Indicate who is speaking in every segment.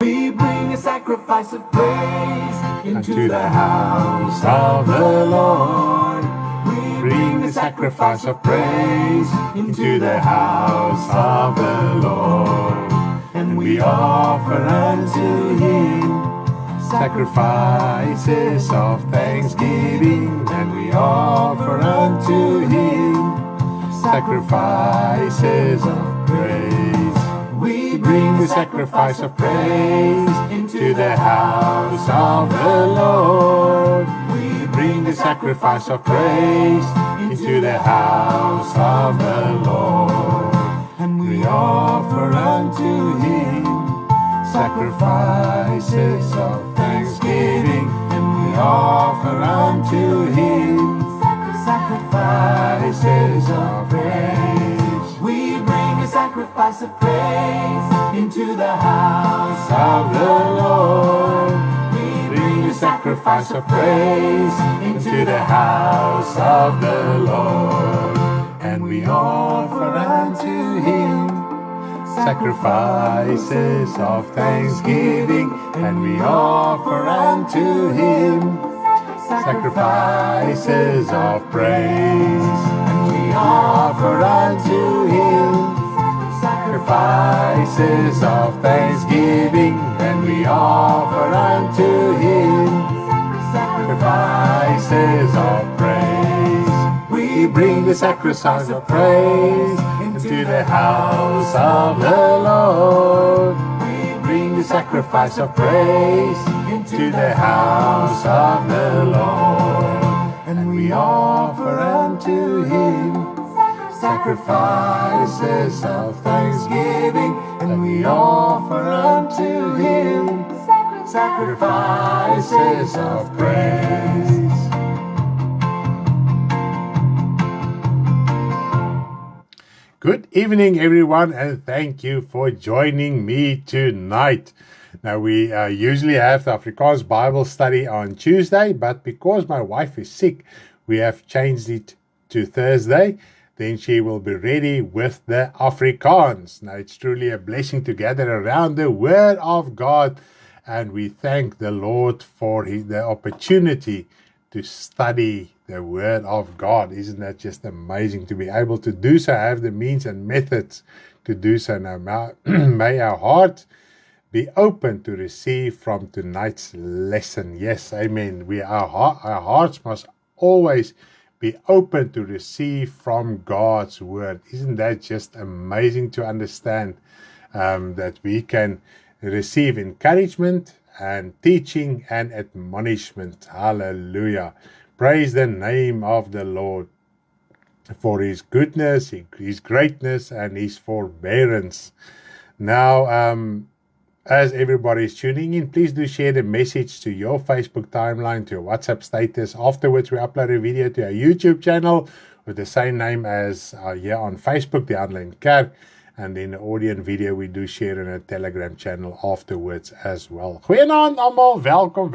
Speaker 1: We bring a sacrifice of praise into the house of the Lord. We bring a sacrifice of praise into the house of the Lord. And we offer unto Him sacrifices of thanksgiving. And we offer unto Him sacrifices of praise. We bring the sacrifice of praise into the house of the Lord. We bring the sacrifice of praise into the house of the Lord. And we offer unto Him sacrifices of thanksgiving. And we offer unto Him sacrifices of praise. We bring a sacrifice of praise into the house of the Lord. We bring a sacrifice of praise into the house of the Lord. And we offer unto Him sacrifices of thanksgiving. And we offer unto Him sacrifices of praise. And we offer unto Him sacrifices of thanksgiving. And we offer unto Him sacrifices of praise. We bring the sacrifice of praise into the house of the Lord. We bring the sacrifice of praise into the house of the Lord. And we offer unto Him sacrifices of thanksgiving. And we offer unto Him sacrifices of praise. Good evening, everyone, and thank you for joining me tonight. Now, we usually have the Afrikaans Bible study on Tuesday, but because my wife is sick, we have changed it to Thursday. Then she will be ready with the Afrikaans. Now, it's truly a blessing to gather around the Word of God, and we thank the Lord for the opportunity to study the Word of God. Isn't that just amazing to be able to do so, have the means and methods to do so? Now, may our heart be open to receive from tonight's lesson. Yes, amen. Our hearts must always be open to receive from God's Word. Isn't that just amazing to understand that we can receive encouragement and teaching and admonishment? Hallelujah. Praise the name of the Lord for His goodness, His greatness, and His forbearance. Now, as everybody is tuning in, please do share the message to your Facebook timeline, to your WhatsApp status. Afterwards, we upload a video to our YouTube channel with the same name as here on Facebook, the Online Kerk. And then the audio and video we do share in a Telegram channel afterwards as well. Goeienaand almal, welkom.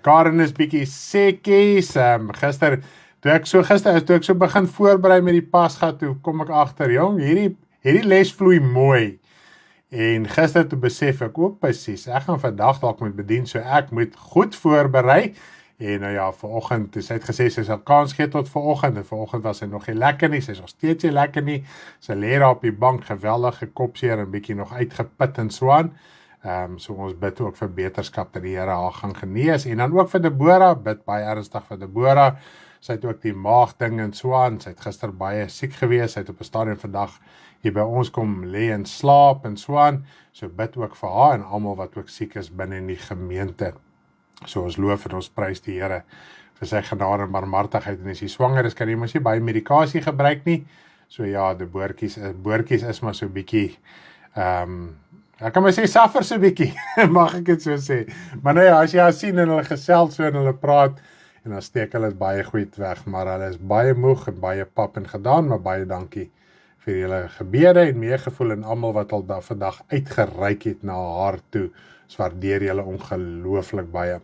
Speaker 1: Karen is bietjie sekkies. Gister toe ek so begin voorberei met die Pasga, toe kom ek agter, jong, hierdie les vloei mooi. En gister toe besef ek ook presies, ek gaan vandag dalk moet bedien, so ek moet goed voorberei. En nou ja, vanoggend, sy het gesê, sy sal kans gee tot vanoggend, en vanoggend was sy nog nie lekker nie, sy is nog steeds nie lekker nie, sy lê daar op die bank, geweldige kopseer, en bietjie nog uitgeput en so aan. So ons bid ook vir beterskap, dat die Here haar gaan genees, en dan ook vir Deborah, bid baie ernstig vir Deborah, sy het ook die maagding en so aan, sy het gister baie siek gewees, sy het op 'n stadium vandag hier by ons kom lê en slaap en so aan, so bid ook vir haar, en almal wat ook siek is binne in die gemeente. So ons loof en ons prys die Here vir sy genade en barmhartigheid, en as jy swanger is, kan jy mos nie baie medikasie gebruik nie, so ja, die boortjies is maar so bietjie, ek kan maar sê, suffer so bietjie, mag ek het so sê, maar nou ja, as jy haar sien en hulle gesels so en hulle praat, en dan steek hulle baie goed weg, maar hulle is baie moeg en baie pap en gedaan, maar baie dankie vir julle gebede en meegevoel en almal wat al vandag uitgereik het na haar toe, waardeer julle ongelooflik baie.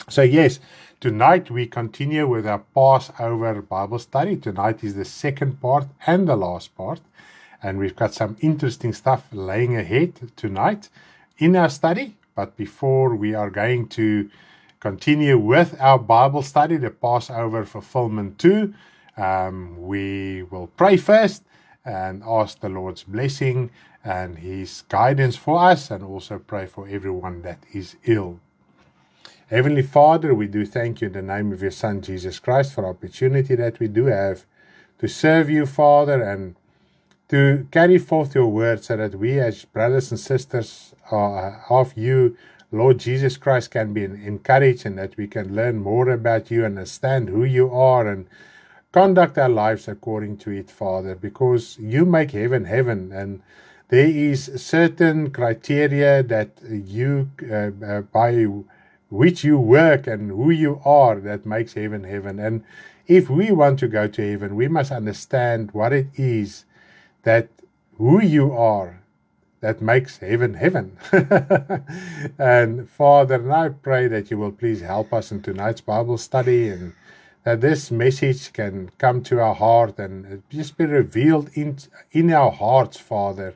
Speaker 1: So yes, tonight we continue with our Passover Bible study. Tonight is the second part and the last part. And we've got some interesting stuff laying ahead tonight in our study. But before we are going to continue with our Bible study, the Passover Fulfillment 2, we will pray first and ask the Lord's blessing and His guidance for us, and also pray for everyone that is ill. Heavenly Father, we do thank you in the name of your Son, Jesus Christ, for the opportunity that we do have to serve you, Father, and to carry forth your word, so that we as brothers and sisters of you, Lord Jesus Christ, can be encouraged, and that we can learn more about you, understand who you are, and conduct our lives according to it, Father, because you make heaven heaven, and there is certain criteria that you by which you work and who you are that makes heaven heaven. And if we want to go to heaven, we must understand what it is that who you are that makes heaven heaven. And Father, and I pray that you will please help us in tonight's Bible study, and that this message can come to our heart and just be revealed in our hearts, Father,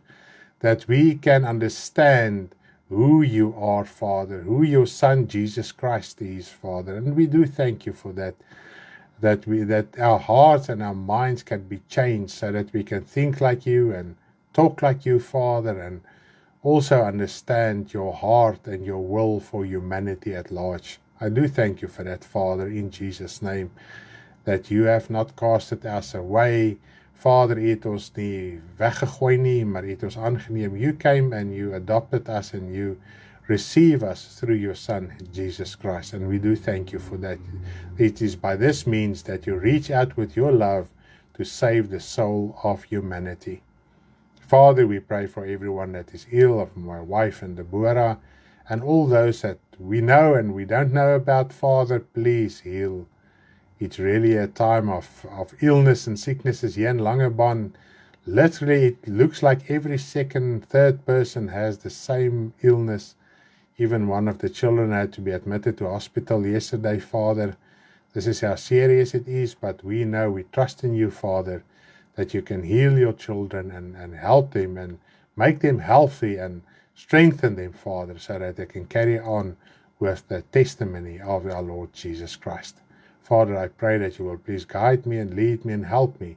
Speaker 1: that we can understand who you are, Father, who your Son Jesus Christ is, Father. And we do thank you for that, that our hearts and our minds can be changed, so that we can think like you and talk like you, Father, and also understand your heart and your will for humanity at large. I do thank you for that, Father, in Jesus' name, that you have not casted us away. Vader, u het ons nie weggegooi nie, maar u het ons aangeneem. You came and you adopted us and you receive us through your Son, Jesus Christ. And we do thank you for that. It is by this means that you reach out with your love to save the soul of humanity. Father, we pray for everyone that is ill, of my wife and Deborah, and all those that we know and we don't know about. Father, please heal. It's really a time of illness and sicknesses here in Langebaan. Literally, it looks like every second, third person has the same illness. Even one of the children had to be admitted to hospital yesterday, Father. This is how serious it is, but we know, we trust in you, Father, that you can heal your children and help them and make them healthy and strengthen them, Father, so that they can carry on with the testimony of our Lord Jesus Christ. Father, I pray that you will please guide me and lead me and help me,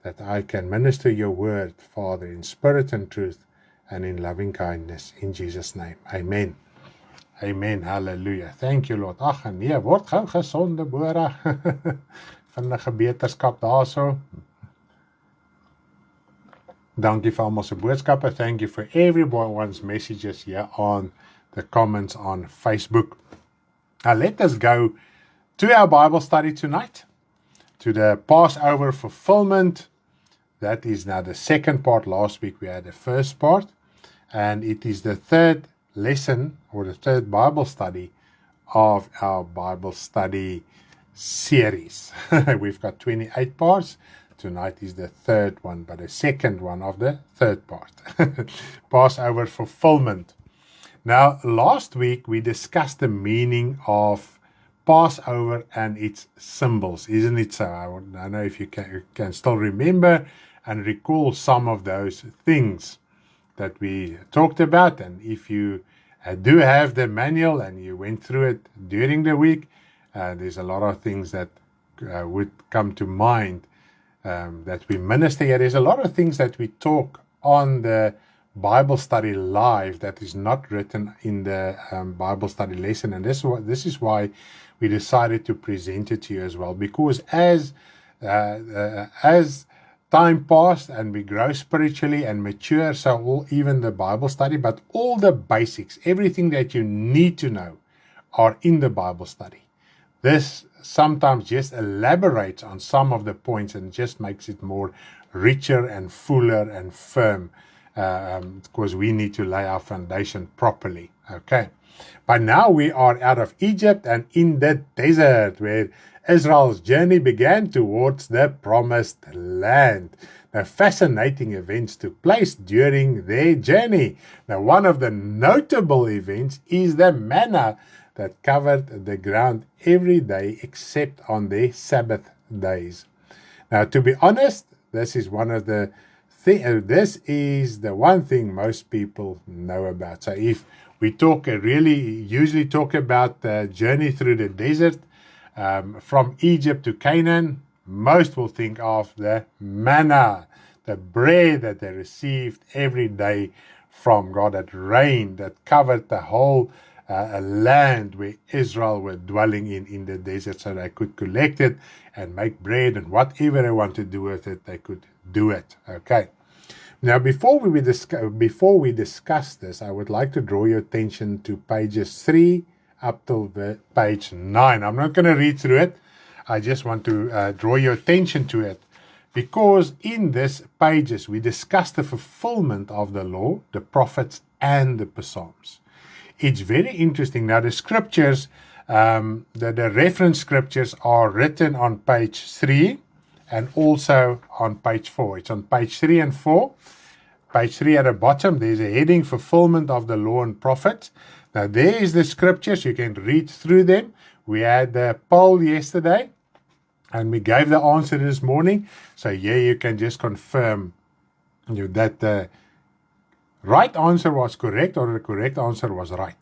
Speaker 1: that I can minister your word, Father, in spirit and truth and in loving kindness. In Jesus' name. Amen. Amen. Hallelujah. Thank you, Lord. Ag nee, word gou gesond, Deborah. Vinnige beterskap daarso. Dankie vir almal se boodskappe. Thank you for everyone's messages here on the comments on Facebook. Now let us go to our Bible study tonight, to the Passover fulfillment. That is now the second part. Last week we had the first part, and it is the third lesson, or the third Bible study of our Bible study series. We've got 28 parts. Tonight is the third one, but the second one of the third part. Passover fulfillment. Now, last week we discussed the meaning of Passover and its symbols, isn't it so? I don't know if you can still remember and recall some of those things that we talked about. And if you do have the manual and you went through it during the week, there's a lot of things that would come to mind that we minister here. There's a lot of things that we talk on the Bible study live that is not written in the Bible study lesson, and this is why we decided to present it to you as well, because as time passed and we grow spiritually and mature, so even the Bible study, but all the basics, everything that you need to know are in the Bible study. This sometimes just elaborates on some of the points and just makes it more richer and fuller and firm, because we need to lay our foundation properly. Okay. But now we are out of Egypt and in the desert, where Israel's journey began towards the promised land. Now, fascinating events took place during their journey. Now, one of the notable events is the manna that covered the ground every day except on their Sabbath days. Now, to be honest, this is one of the this is the one thing most people know about. So if we usually talk about the journey through the desert from Egypt to Canaan, most will think of the manna, the bread that they received every day from God, that rained, that covered the whole land where Israel were dwelling in the desert, so they could collect it and make bread, and whatever they want to do with it, they could do it. Okay. Now, before we discuss this, I would like to draw your attention to pages 3 up till page 9. I'm not going to read through it. I just want to draw your attention to it, because in these pages we discuss the fulfillment of the law, the prophets, and the Psalms. It's very interesting. Now, the scriptures, the reference scriptures are written on page 3 and also on page 4. It's on page 3 and 4. Page 3 at the bottom, there's a heading, Fulfillment of the Law and Prophets. Now, there is the scriptures. You can read through them. We had the poll yesterday, and we gave the answer this morning. So here you can just confirm that the right answer was correct, or the correct answer was right.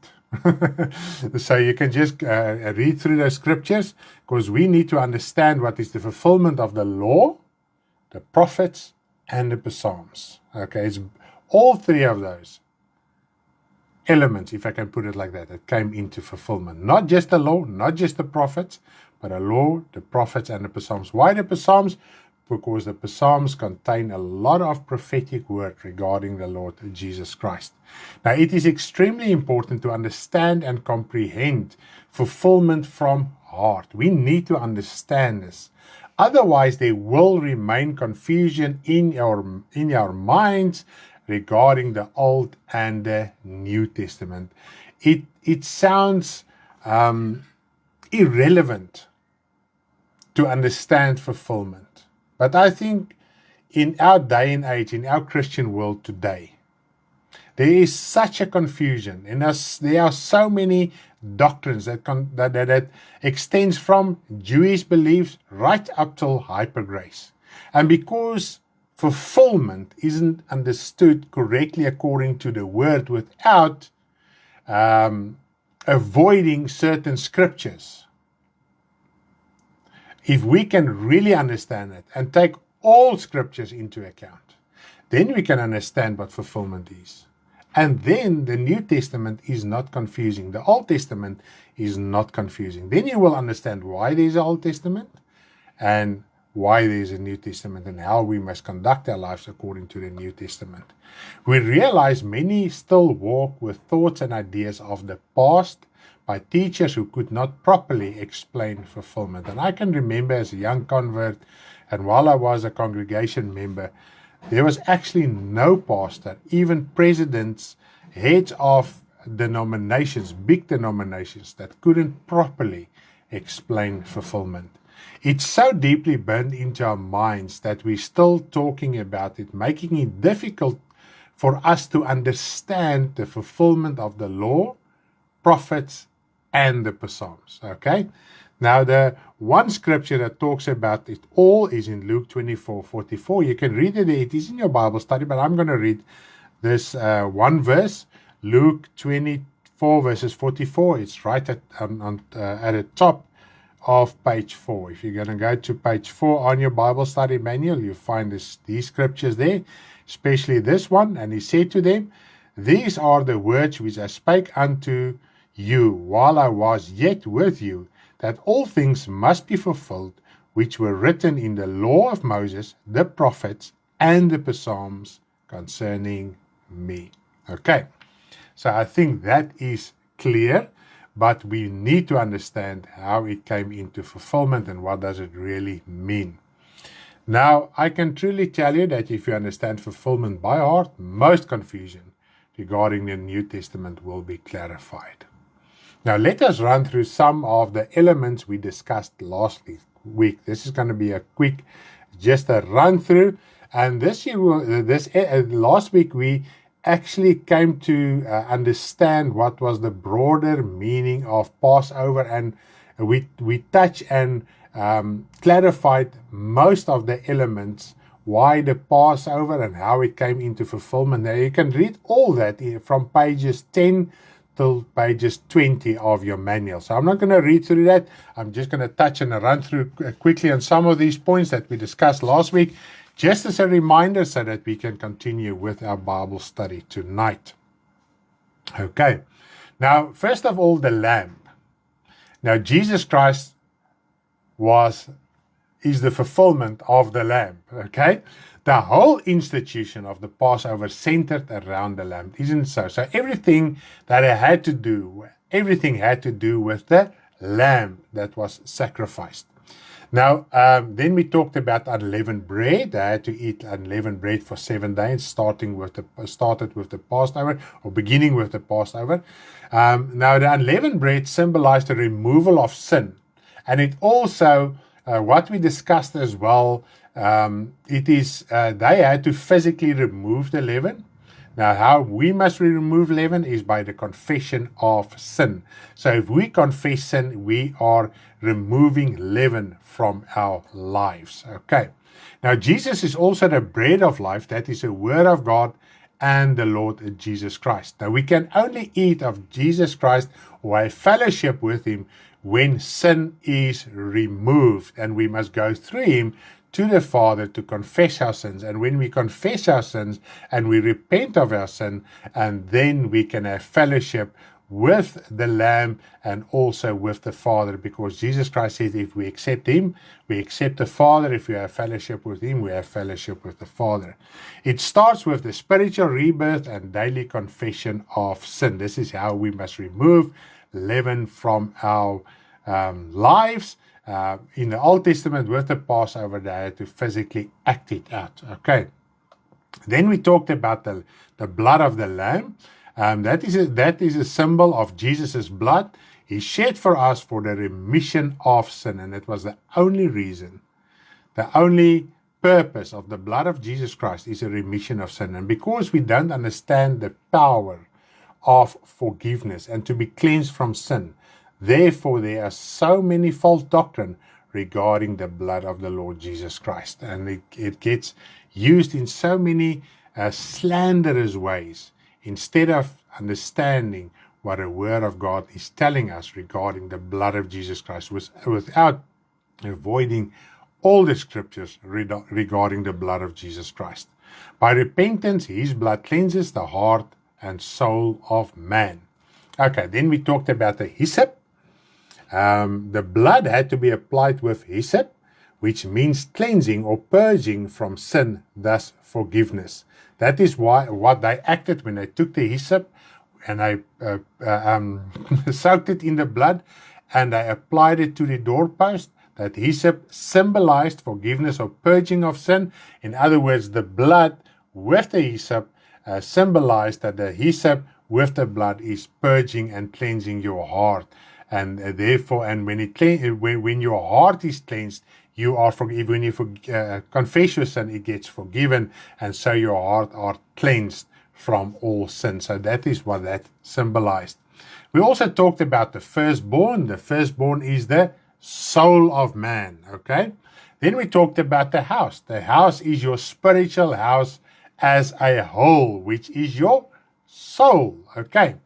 Speaker 1: So you can just read through the scriptures, because we need to understand what is the fulfillment of the law, the prophets, and the Psalms. Okay, it's all three of those elements, if I can put it like that came into fulfillment. Not just the law, not just the prophets, but the law, the prophets, and the Psalms. Why the Psalms? Because the Psalms contain a lot of prophetic word regarding the Lord Jesus Christ. Now, it is extremely important to understand and comprehend fulfillment from heart. We need to understand this. Otherwise, there will remain confusion in our minds regarding the Old and the New Testament. It sounds irrelevant to understand fulfillment. But I think in our day and age, in our Christian world today, there is such a confusion, and there are so many doctrines that extends from Jewish beliefs right up till hypergrace. And because fulfillment isn't understood correctly according to the word, without avoiding certain scriptures, if we can really understand it and take all scriptures into account, then we can understand what fulfillment is. And then the New Testament is not confusing. The Old Testament is not confusing. Then you will understand why there's an Old Testament and why there's a New Testament, and how we must conduct our lives according to the New Testament. We realize many still walk with thoughts and ideas of the past by teachers who could not properly explain fulfillment. And I can remember as a young convert, and while I was a congregation member, there was actually no pastor, even presidents, heads of denominations, big denominations, that couldn't properly explain fulfillment. It's so deeply burned into our minds that we're still talking about it, making it difficult for us to understand the fulfillment of the law, prophets, and the Psalms. Okay? Now, the one scripture that talks about it all is in Luke 24:44. You can read it. It is in your Bible study, but I'm going to read this one verse, Luke 24 verses 44. It's right at the top of page 4. If you're going to go to page 4 on your Bible study manual, you find these scriptures there, especially this one. And he said to them, "These are the words which I spake unto you while I was yet with you, that all things must be fulfilled, which were written in the law of Moses, the prophets, and the Psalms concerning me." Okay, so I think that is clear, but we need to understand how it came into fulfillment and what does it really mean. Now, I can truly tell you that if you understand fulfillment by heart, most confusion regarding the New Testament will be clarified. Now, let us run through some of the elements we discussed last week. This is going to be a quick, just a run through. And last week we actually came to understand what was the broader meaning of Passover, and we touched and clarified most of the elements why the Passover and how it came into fulfillment. Now you can read all that from pages 10 till pages 20 of your manual. So I'm not going to read through that. I'm just going to touch and run through quickly on some of these points that we discussed last week, just as a reminder so that we can continue with our Bible study tonight. Okay. Now, first of all, the Lamb. Now, Jesus Christ is the fulfillment of the Lamb. Okay. The whole institution of the Passover centered around the Lamb, isn't so? So everything that it had to do, everything had to do with the Lamb that was sacrificed. Now, then we talked about unleavened bread. They had to eat unleavened bread for 7 days, started with the Passover, or beginning with the Passover. Now, the unleavened bread symbolized the removal of sin. And it also, what we discussed as well, they had to physically remove the leaven. Now, how we must remove leaven is by the confession of sin. So if we confess sin, we are removing leaven from our lives. Okay. Now, Jesus is also the bread of life. That is the word of God and the Lord Jesus Christ. Now, we can only eat of Jesus Christ or have fellowship with him when sin is removed, and we must go through him to the Father to confess our sins. And when we confess our sins and we repent of our sin, and then we can have fellowship with the Lamb and also with the Father, because Jesus Christ said if we accept him, we accept the Father. If we have fellowship with him, we have fellowship with the Father. It starts with the spiritual rebirth and daily confession of sin. This is how we must remove leaven from our lives. In the Old Testament, with the Passover, they had to physically act it out. Okay. Then we talked about the blood of the Lamb. That is a symbol of Jesus' blood. He shed for us for the remission of sin. And it was the only reason, the only purpose of the blood of Jesus Christ is a remission of sin. And because we don't understand the power of forgiveness and to be cleansed from sin, therefore, there are so many false doctrine regarding the blood of the Lord Jesus Christ. And it gets used in so many slanderous ways, instead of understanding what the Word of God is telling us regarding the blood of Jesus Christ, without avoiding all the scriptures regarding the blood of Jesus Christ. By repentance, his blood cleanses the heart and soul of man. Okay, then we talked about the hyssop. The blood had to be applied with hyssop, which means cleansing or purging from sin, thus forgiveness. That is what they acted when they took the hyssop and they soaked it in the blood and they applied it to the doorpost. That hyssop symbolized forgiveness or purging of sin. In other words, the blood with the hyssop symbolized that the hyssop with the blood is purging and cleansing your heart. And therefore, and when your heart is cleansed, you are forgiven. When you confess your sin, it gets forgiven, and so your heart are cleansed from all sin. So that is what that symbolized. We also talked about the firstborn. The firstborn is the soul of man. Okay. Then we talked about the house. The house is your spiritual house as a whole, which is your soul. Okay.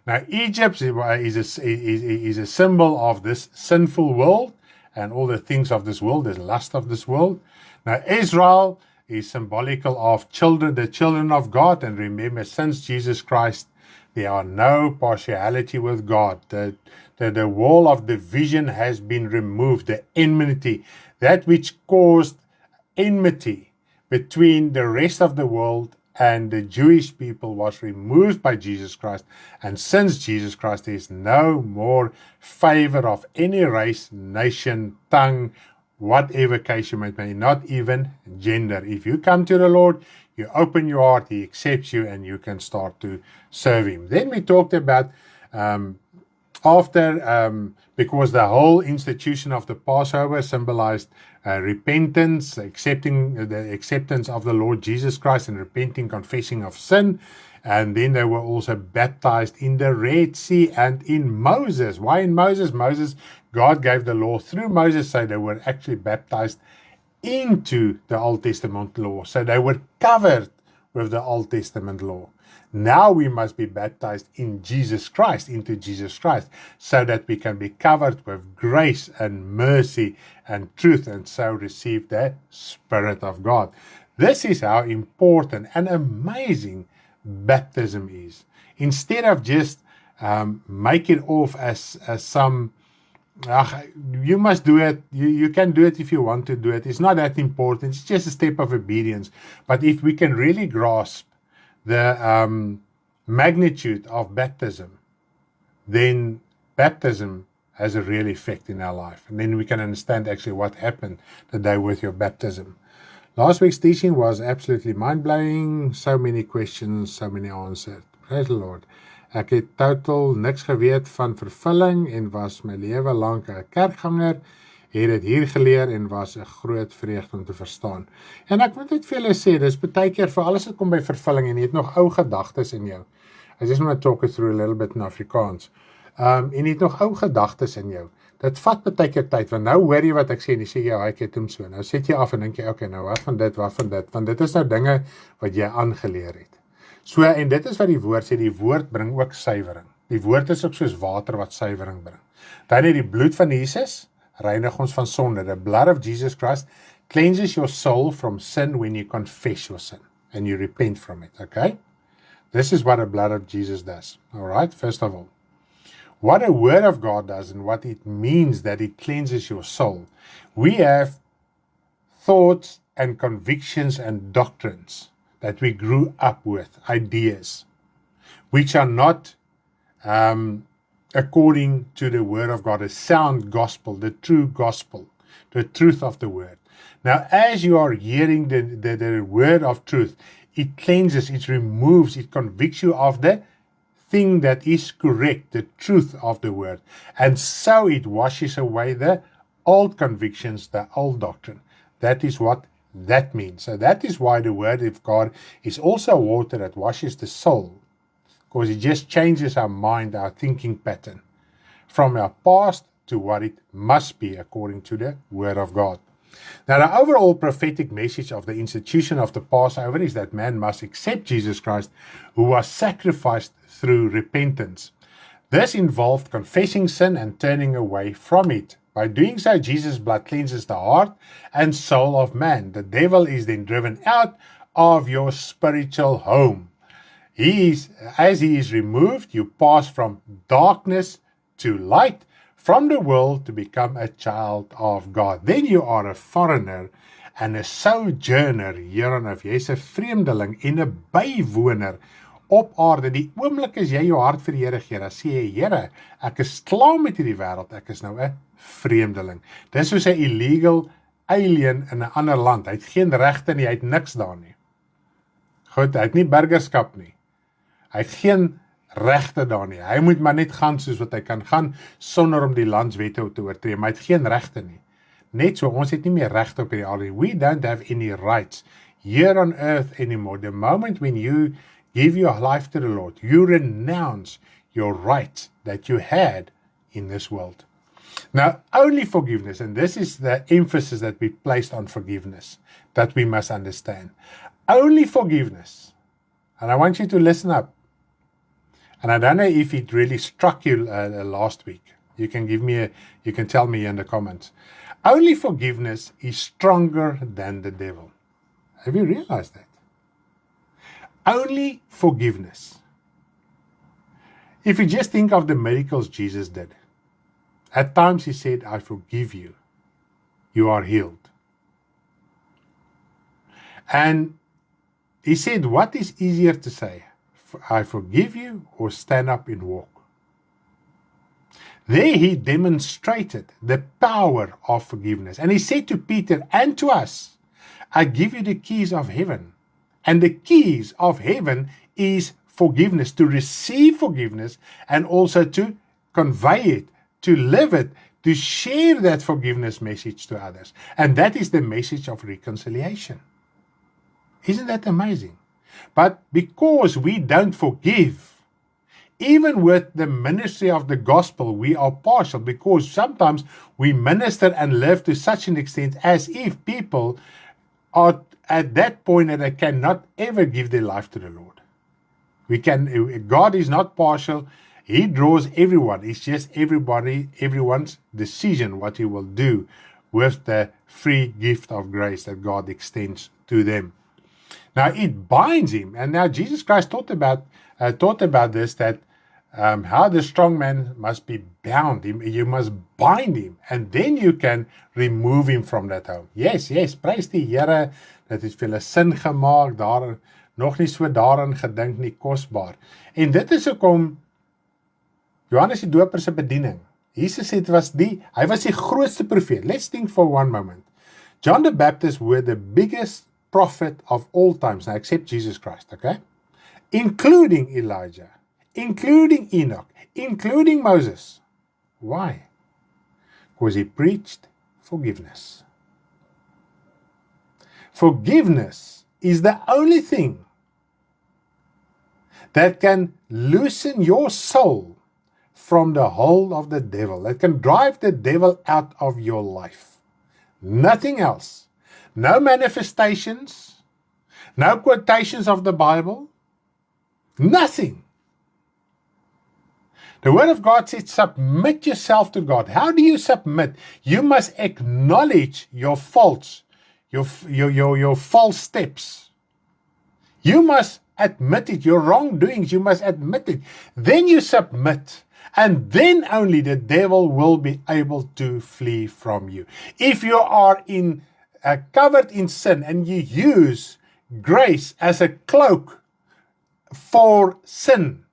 Speaker 1: Now, Egypt is a symbol of this sinful world and all the things of this world, the lust of this world. Now, Israel is symbolical of the children of God. And remember, since Jesus Christ, there are no partiality with God. The wall of division has been removed, the enmity, that which caused enmity between the rest of the world and the Jewish people was removed by Jesus Christ. And since Jesus Christ, there is no more favor of any race, nation, tongue, whatever case you might be, not even gender. If you come to the Lord, you open your heart, he accepts you, and you can start to serve him. Then we talked about because the whole institution of the Passover symbolized repentance, the acceptance of the Lord Jesus Christ, and repenting, confessing of sin. And then they were also baptized in the Red Sea and in Moses. Why in Moses? God gave the law through Moses, so they were actually baptized into the Old Testament law. So they were covered with the Old Testament law. Now we must be baptized in Jesus Christ, into Jesus Christ, so that we can be covered with grace and mercy and truth, and so receive the Spirit of God. This is how important and amazing baptism is. Instead of just make it off as some, you must do it, you can do it if you want to do it. It's not that important. It's just a step of obedience. But if we can really grasp the magnitude of baptism, then baptism has a real effect in our life. And then we can understand actually what happened the day with your baptism. Last week's teaching was absolutely mind-blowing. So many questions, so many answers. Praise the Lord. Ek het totaal niks geweet van vervulling en was my lewe lank 'n kerkganger. Het dit hier geleer en was 'n groot vreugde om te verstaan. En ek moet net vir julle sê, dis baie keer vir alles wat kom by vervulling en jy het nog ou gedagtes in jou. I just want to talk it through a little bit in Afrikaans. En jy het nog ou gedagtes in jou. Dit vat baie keer tyd, want nou hoor jy wat ek sê en jy sê jy ek het hom so. Nou sit jy af en dink jy, okay, nou wat van dit, want dit is nou dinge wat jy aangeleer het. So, en dit is wat die woord sê, die woord bring ook suiwering. Die woord is ook soos water wat suiwering bring. Dan het die bloed van Jesus reinig ons van sonde. The blood of Jesus Christ cleanses your soul from sin when you confess your sin and you repent from it, okay? This is what the blood of Jesus does, all right? First of all, what the word of God does and what it means that it cleanses your soul. We have thoughts and convictions and doctrines that we grew up with, ideas, which are not according to the word of God, a sound gospel, the true gospel, the truth of the word. Now, as you are hearing the word of truth, it cleanses, it removes, it convicts you of the thing that is correct, the truth of the word. And so it washes away the old convictions, the old doctrine. That is what that means. So that is why the word of God is also water that washes the soul, because it just changes our mind, our thinking pattern from our past to what it must be according to the word of God. Now, the overall prophetic message of the institution of the Passover is that man must accept Jesus Christ, who was sacrificed through repentance. This involved confessing sin and turning away from it. By doing so, Jesus' blood cleanses the heart and soul of man. The devil is then driven out of your spiritual home. As he is removed, you pass from darkness to light, from the world to become a child of God. Then you are a foreigner and a sojourner hier on earth. Jy is 'n vreemdeling en 'n bywoner op aarde. Die oomblik as jy jou hart vir die Here gee, dan sê jy, Here, ek is klaar met hierdie wêreld, ek is nou 'n vreemdeling. Dis soos 'n illegal alien in 'n ander land. Hy het geen regte nie, hy het niks daar nie. Goed, hy het nie burgerskap nie. Hy het geen regte daar nie. Hy moet maar net gaan soos wat hy kan gaan, sonder om die landswette te oortree, maar hy het geen regte nie. Net so, ons het nie meer regte op hierdie aarde. We don't have any rights here on earth anymore. The moment when you give your life to the Lord, you renounce your rights that you had in this world. Now, only forgiveness, and this is the emphasis that we placed on forgiveness, that we must understand. Only forgiveness, and I want you to listen up. And I don't know if it really struck you last week. You can tell me in the comments. Only forgiveness is stronger than the devil. Have you realized that? Only forgiveness. If you just think of the miracles Jesus did, at times he said, I forgive you. You are healed. And he said, what is easier to say? I forgive you, or stand up and walk. There he demonstrated the power of forgiveness. And he said to Peter and to us, I give you the keys of heaven. And the keys of heaven is forgiveness, to receive forgiveness and also to convey it, to live it, to share that forgiveness message to others. And that is the message of reconciliation. Isn't that amazing? But because we don't forgive, Even with the ministry of the gospel, we are partial because sometimes we minister and live to such an extent as if people are at that point that they cannot ever give their life to the Lord. God is not partial. He draws everyone. It's just everyone's decision what he will do with the free gift of grace that God extends to them. Now it binds him, and now Jesus Christ taught about this, that how the strong man must be bound. You must bind him, and then you can remove him from that home. Yes, prys die Here, dit het vir hulle sin gemaak, daar nog nie so daaraan gedink nie, kosbaar. En dit is hoekom Johannes die Doper se bediening. Jesus sê hy was die grootste profeet. Let's think for one moment. John the Baptist were the biggest prophet of all times, now except Jesus Christ, okay? Including Elijah, including Enoch, including Moses. Why? Because he preached forgiveness. Forgiveness is the only thing that can loosen your soul from the hold of the devil, that can drive the devil out of your life. Nothing else. No manifestations, no quotations of the Bible, nothing. The Word of God says, submit yourself to God. How do you submit? You must acknowledge your faults, your false steps. You must admit it, your wrongdoings, you must admit it. Then you submit. And then only the devil will be able to flee from you. If you are covered in sin and you use grace as a cloak for sin,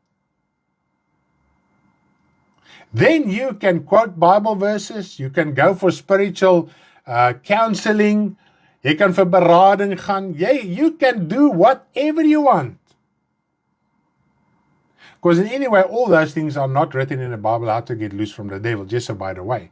Speaker 1: then you can quote Bible verses, you can go for spiritual counseling, you can vir berading gaan, you can do whatever you want. Because in any way, all those things are not written in the Bible, how to get loose from the devil, just so by the way.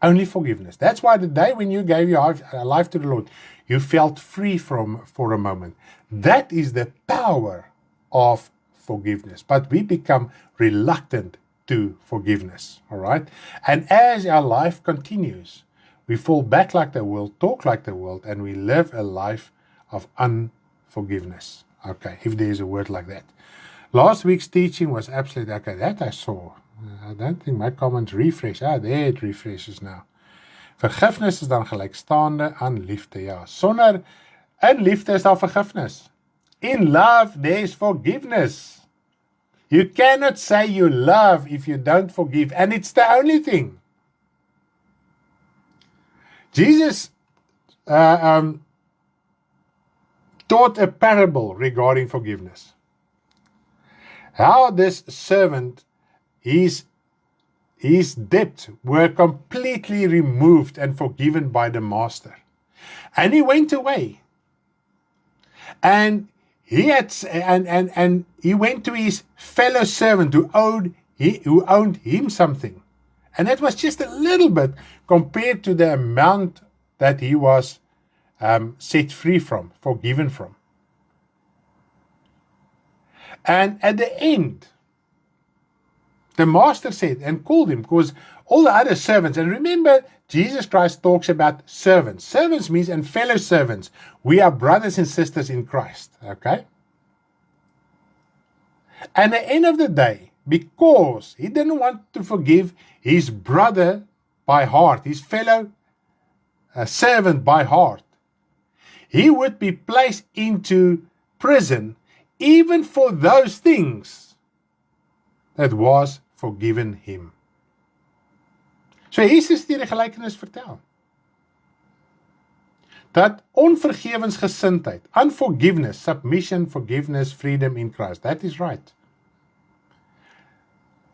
Speaker 1: Only forgiveness. That's why the day when you gave your life to the Lord, you felt free for a moment. That is the power of forgiveness. But we become reluctant to forgiveness, all right? And as our life continues, we fall back like the world, talk like the world, and we live a life of unforgiveness. Okay, if there is a word like that. Last week's teaching was absolutely, okay, that I saw. I don't think my comments refresh. There it refreshes now. Vergifnis is dan gelykstaande aan liefde, ja. Sonder, in liefde is daar vergifnis. In love, there is forgiveness. You cannot say you love if you don't forgive, and it's the only thing. Jesus taught a parable regarding forgiveness. How this servant, his debts were completely removed and forgiven by the master. And he went away. And he went to his fellow servant who owned him something. And that was just a little bit compared to the amount that he was set free from, forgiven from. And at the end, the master said and called him, because all the other servants, and remember, Jesus Christ talks about servants. Servants means, and fellow servants. We are brothers and sisters in Christ, okay? And at the end of the day, because he didn't want to forgive his brother by heart, his fellow servant by heart, he would be placed into prison even for those things that was forgiven him. So Jesus het die gelykenis vertel. Dat onvergewensgesindheid, unforgiveness, submission, forgiveness, freedom in Christ, that is right.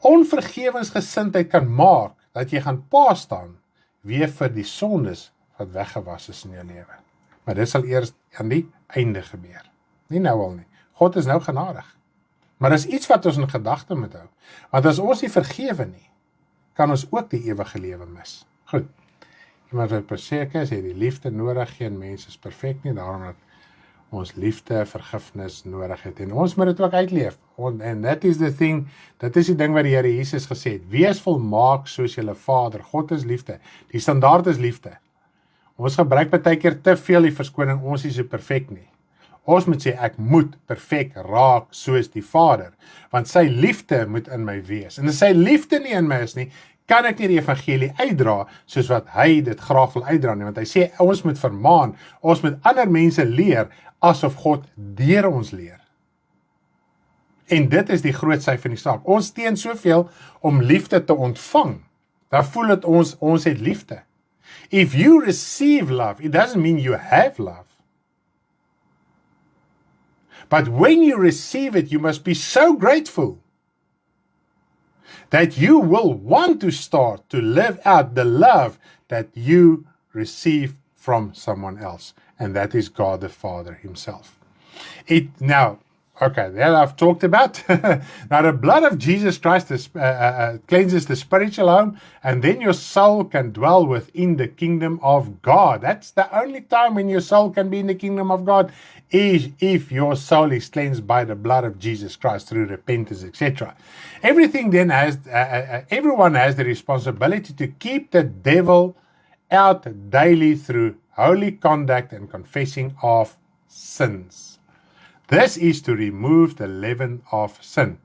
Speaker 1: Onvergewensgesindheid kan maak dat jy gaan pa staan weer vir die sondes wat weggewas is in jou lewe. Maar dit sal eers aan die einde gebeur. Nie nou al nie. God is nou genadig. Maar is iets wat ons in gedagte moet hou. Want as ons nie vergewe nie, kan ons ook die ewige lewe mis. Goed. Iemand wat verseker is, het die liefde nodig, geen mens is perfek nie, daarom dat ons liefde, vergifnis nodig het. En ons moet dit ook uitleef. And that is the thing, dit is die ding wat die Here Jesus gesê het. Wees volmaak soos julle Vader. God is liefde. Die standaard is liefde. Ons gebruik baie keer te veel die verskoning, ons is so perfek nie. Ons moet sê, ek moet perfek raak soos die Vader. Want sy liefde moet in my wees. En as sy liefde nie in my is nie, kan ek nie die evangelie uitdra, soos wat hy dit graag wil uitdra nie. Want hy sê, ons moet vermaan, ons moet ander mense leer, asof God deur ons leer. En dit is die groot sy van die saak. Ons teen soveel om liefde te ontvang. Dan voel dit ons het liefde. If you receive love, it doesn't mean you have love. But when you receive it, you must be so grateful that you will want to start to live out the love that you receive from someone else. And that is God the Father himself. Now, okay, that I've talked about. Now, the blood of Jesus Christ cleanses the spiritual home, and then your soul can dwell within the kingdom of God. That's the only time when your soul can be in the kingdom of God, is if your soul is cleansed by the blood of Jesus Christ through repentance, etc. Everything then has, everyone has the responsibility to keep the devil out daily through holy conduct and confessing of sins. This is to remove the leaven of sin.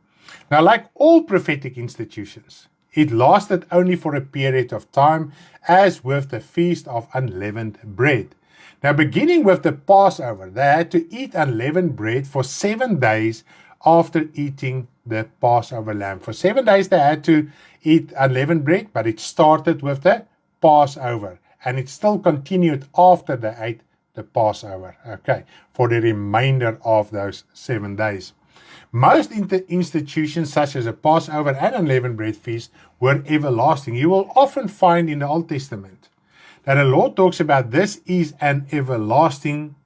Speaker 1: Now, like all prophetic institutions, it lasted only for a period of time, as with the Feast of Unleavened Bread. Now, beginning with the Passover, they had to eat unleavened bread for 7 days after eating the Passover lamb. For 7 days they had to eat unleavened bread, but it started with the Passover, and it still continued after they ate the Passover, okay, for the remainder of those 7 days. Most institutions, such as a Passover and unleavened bread feast, were everlasting. You will often find in the Old Testament that the Lord talks about this is an everlasting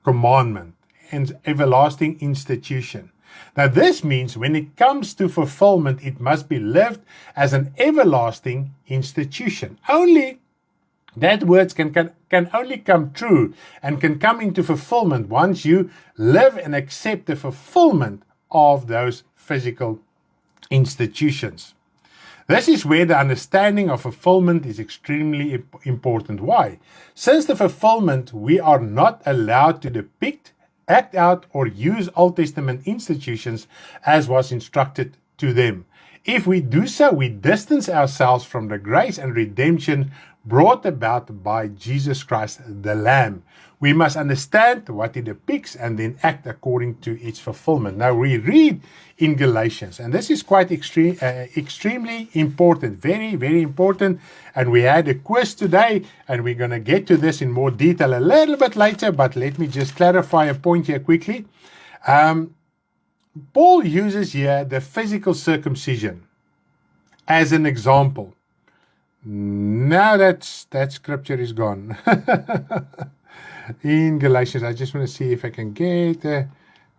Speaker 1: commandment, and everlasting institution. Now, this means when it comes to fulfillment, it must be lived as an everlasting institution. Only that words can only come true and can come into fulfillment once you live and accept the fulfillment of those physical institutions. This is where the understanding of fulfillment is extremely important. Why? Since the fulfillment, we are not allowed to depict, act out, or use Old Testament institutions as was instructed to them. If we do so, we distance ourselves from the grace and redemption brought about by Jesus Christ the Lamb. We must understand what it depicts and then act according to its fulfillment. Now we read in Galatians, and this is quite extremely important, very, very important. And we had a quiz today, and we're going to get to this in more detail a little bit later, but let me just clarify a point here quickly. Paul uses here the physical circumcision as an example. Now that scripture is gone. In Galatians, I just want to see if I can get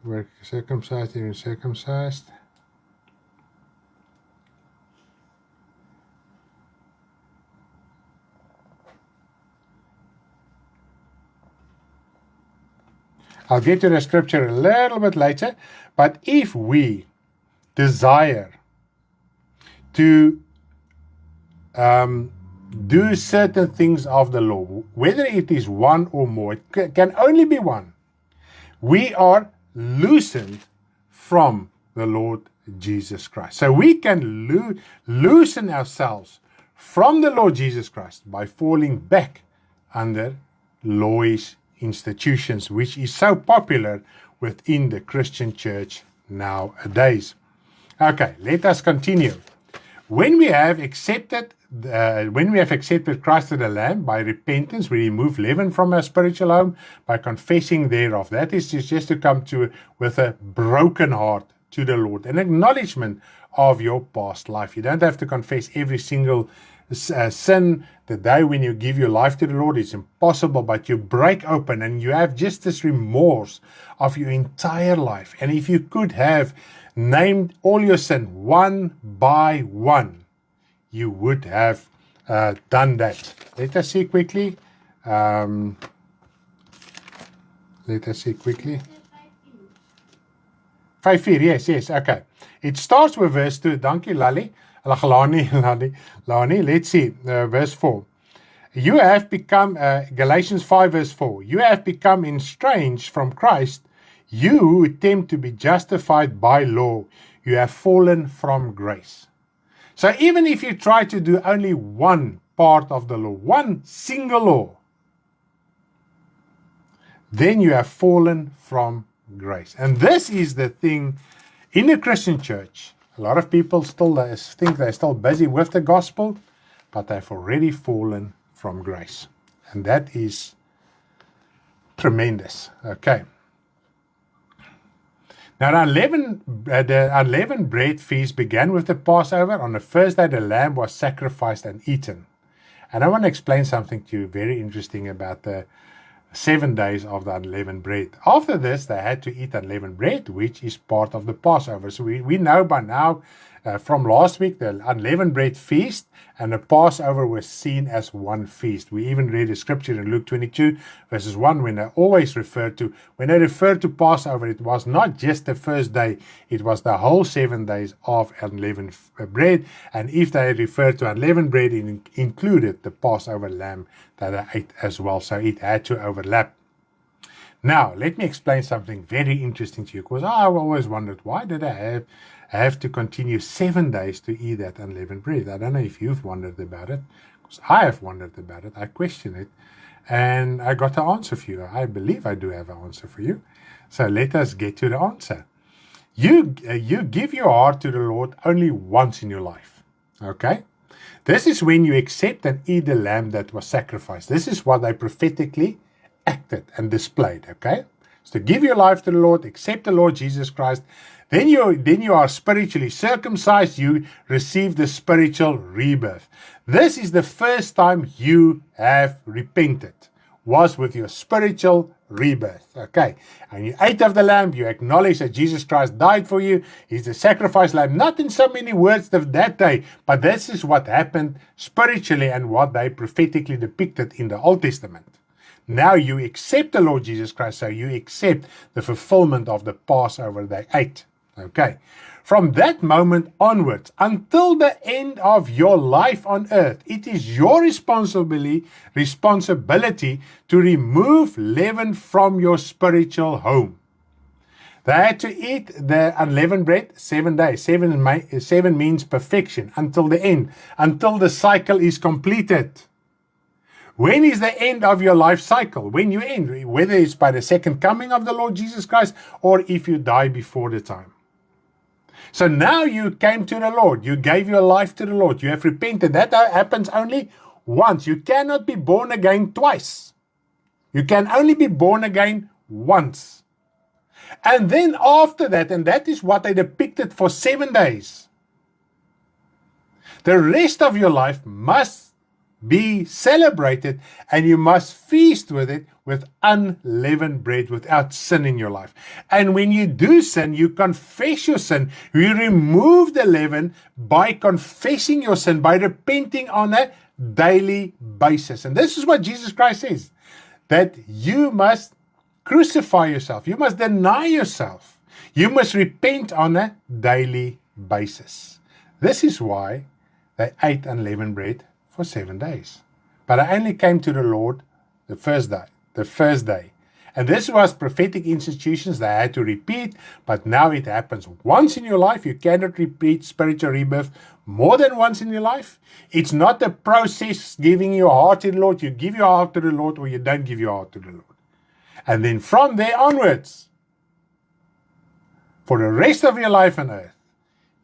Speaker 1: where circumcised, even circumcised. I'll get to the scripture a little bit later, but if we desire to do certain things of the law, whether it is one or more, it can only be one. We are loosened from the Lord Jesus Christ. So we can loosen ourselves from the Lord Jesus Christ by falling back under lawish institutions, which is so popular within the Christian church nowadays. Okay, let us continue. When we have accepted Christ the Lamb by repentance, we remove leaven from our spiritual home by confessing thereof. That is just to come to with a broken heart to the Lord, an acknowledgement of your past life. You don't have to confess every single sin the day when you give your life to the Lord. It's impossible, but you break open and you have just this remorse of your entire life. And if you could have named all your sin one by one, you would have done that. Let us see quickly. Let us see quickly. 5:4, yes, okay. It starts with verse 2. Dankie, Lani. Let's see, verse 4. You have become, Galatians 5 verse 4, you have become estranged from Christ, you who attempt to be justified by law, you have fallen from grace. So even if you try to do only one part of the law, one single law, then you have fallen from grace. And this is the thing in the Christian church. A lot of people still think they're still busy with the gospel, but they've already fallen from grace. And that is tremendous. Okay. Now, the unleavened bread feast began with the Passover. On the first day, the lamb was sacrificed and eaten. And I want to explain something to you very interesting about the 7 days of the unleavened bread. After this, they had to eat unleavened bread, which is part of the Passover. So we know by now from last week, the unleavened bread feast and the Passover was seen as one feast. We even read a scripture in Luke 22, verses 1, when they referred to Passover, it was not just the first day, it was the whole 7 days of unleavened bread. And if they referred to unleavened bread, it included the Passover lamb that they ate as well. So it had to overlap. Now, let me explain something very interesting to you, because I've always wondered, why did I have to continue 7 days to eat that unleavened bread? I don't know if you've wondered about it, because I have wondered about it. I question it, and I got the answer for you. I believe I do have an answer for you. So let us get to the answer. You give your heart to the Lord only once in your life, okay? This is when you accept and eat the lamb that was sacrificed. This is what they prophetically acted and displayed, okay? So give your life to the Lord, accept the Lord Jesus Christ, then you are spiritually circumcised, you receive the spiritual rebirth. This is the first time you have repented, was with your spiritual rebirth, okay? And you ate of the lamb, you acknowledge that Jesus Christ died for you, he's the sacrifice lamb, not in so many words of that day, but this is what happened spiritually and what they prophetically depicted in the Old Testament. Now you accept the Lord Jesus Christ, so you accept the fulfillment of the Passover they ate. Okay. From that moment onwards, until the end of your life on earth, it is your responsibility to remove leaven from your spiritual home. They had to eat the unleavened bread 7 days. Seven means perfection, until the end, until the cycle is completed. When is the end of your life cycle? When you end, whether it's by the second coming of the Lord Jesus Christ or if you die before the time. So now you came to the Lord. You gave your life to the Lord. You have repented. That happens only once. You cannot be born again twice. You can only be born again once. And then after that, and that is what they depicted for 7 days, the rest of your life must be celebrated, and you must feast with it with unleavened bread, without sin in your life. And when you do sin, you confess your sin. You remove the leaven by confessing your sin, by repenting on a daily basis. And this is what Jesus Christ says, that you must crucify yourself. You must deny yourself. You must repent on a daily basis. This is why they ate unleavened bread for 7 days. But I only came to the Lord the first day. And this was prophetic institutions they had to repeat, but now it happens once in your life. You cannot repeat spiritual rebirth more than once in your life. It's not a process giving your heart to the Lord. You give your heart to the Lord or you don't give your heart to the Lord. And then from there onwards, for the rest of your life on earth,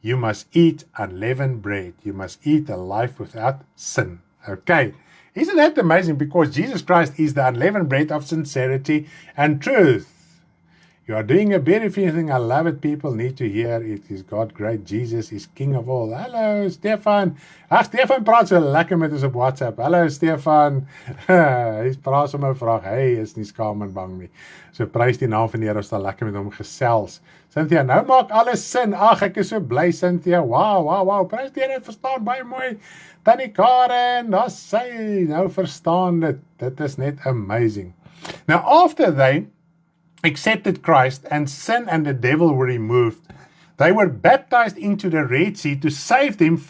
Speaker 1: you must eat unleavened bread. You must eat a life without sin. Okay. Isn't that amazing? Because Jesus Christ is the unleavened bread of sincerity and truth. You are doing a beautiful thing. I love it. People need to hear it. Is God great? Jesus is King of all. Hallo, Stefan. Stefan praat so lekker met ons op WhatsApp. Hallo, Stefan. Hy praat sommer 'n vraag. Hy is nie skaam en bang nie. So prys die naam van die Here, ons sal lekker met hom gesels. Cynthia, nou maak alles sin. Ag, ek is so bly, Cynthia. Wow. Prys die Here, verstaan baie mooi. Tannie Karen, daar sy nou verstaan dit. Dit is net amazing. Now, after they accepted Christ and sin and the devil were removed, they were baptized into the Red Sea to save them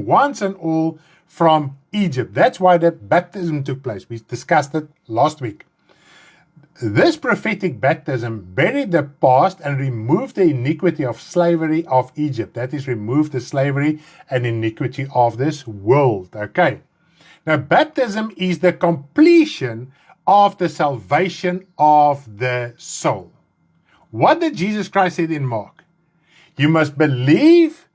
Speaker 1: once and all from Egypt. That's why that baptism took place. We discussed it last week. This prophetic baptism buried the past and removed the iniquity of slavery of Egypt. That is, removed the slavery and iniquity of this world. Okay. Now, baptism is the completion of the salvation of the soul. What did Jesus Christ say in Mark? You must believe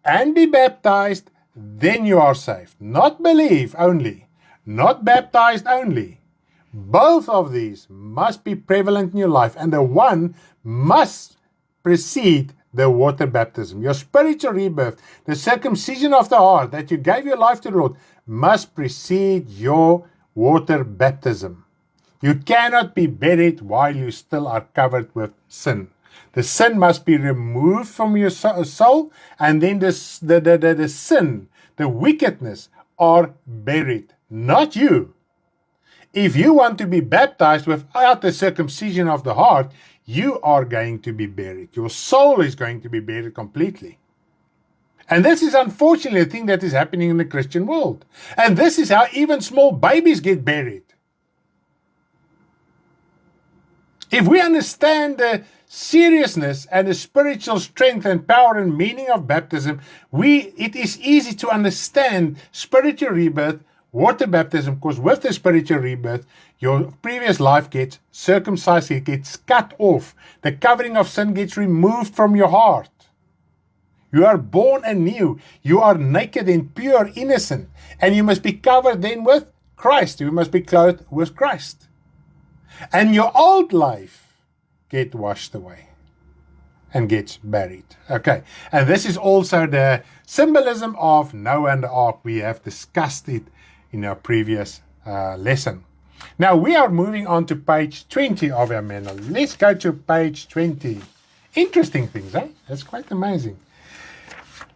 Speaker 1: and be baptized, then you are saved. Not believe only, not baptized only. Both of these must be prevalent in your life, and the one must precede the water baptism. Your spiritual rebirth, the circumcision of the heart, that you gave your life to the Lord, must precede your water baptism. You cannot be buried while you still are covered with sin. The sin must be removed from your soul, and then the sin, the wickedness, are buried, not you. If you want to be baptized without the circumcision of the heart, you are going to be buried. Your soul is going to be buried completely. And this is unfortunately a thing that is happening in the Christian world. And this is how even small babies get buried. If we understand the seriousness and the spiritual strength and power and meaning of baptism, it is easy to understand spiritual rebirth, water baptism, because with the spiritual rebirth, your previous life gets circumcised, it gets cut off. The covering of sin gets removed from your heart. You are born anew. You are naked and pure, innocent. And you must be covered then with Christ. You must be clothed with Christ. And your old life gets washed away and gets buried. Okay. And this is also the symbolism of Noah and the ark. We have discussed it in our previous lesson. Now we are moving on to page 20 of our manual. Let's go to page 20. Interesting things, eh? That's quite amazing.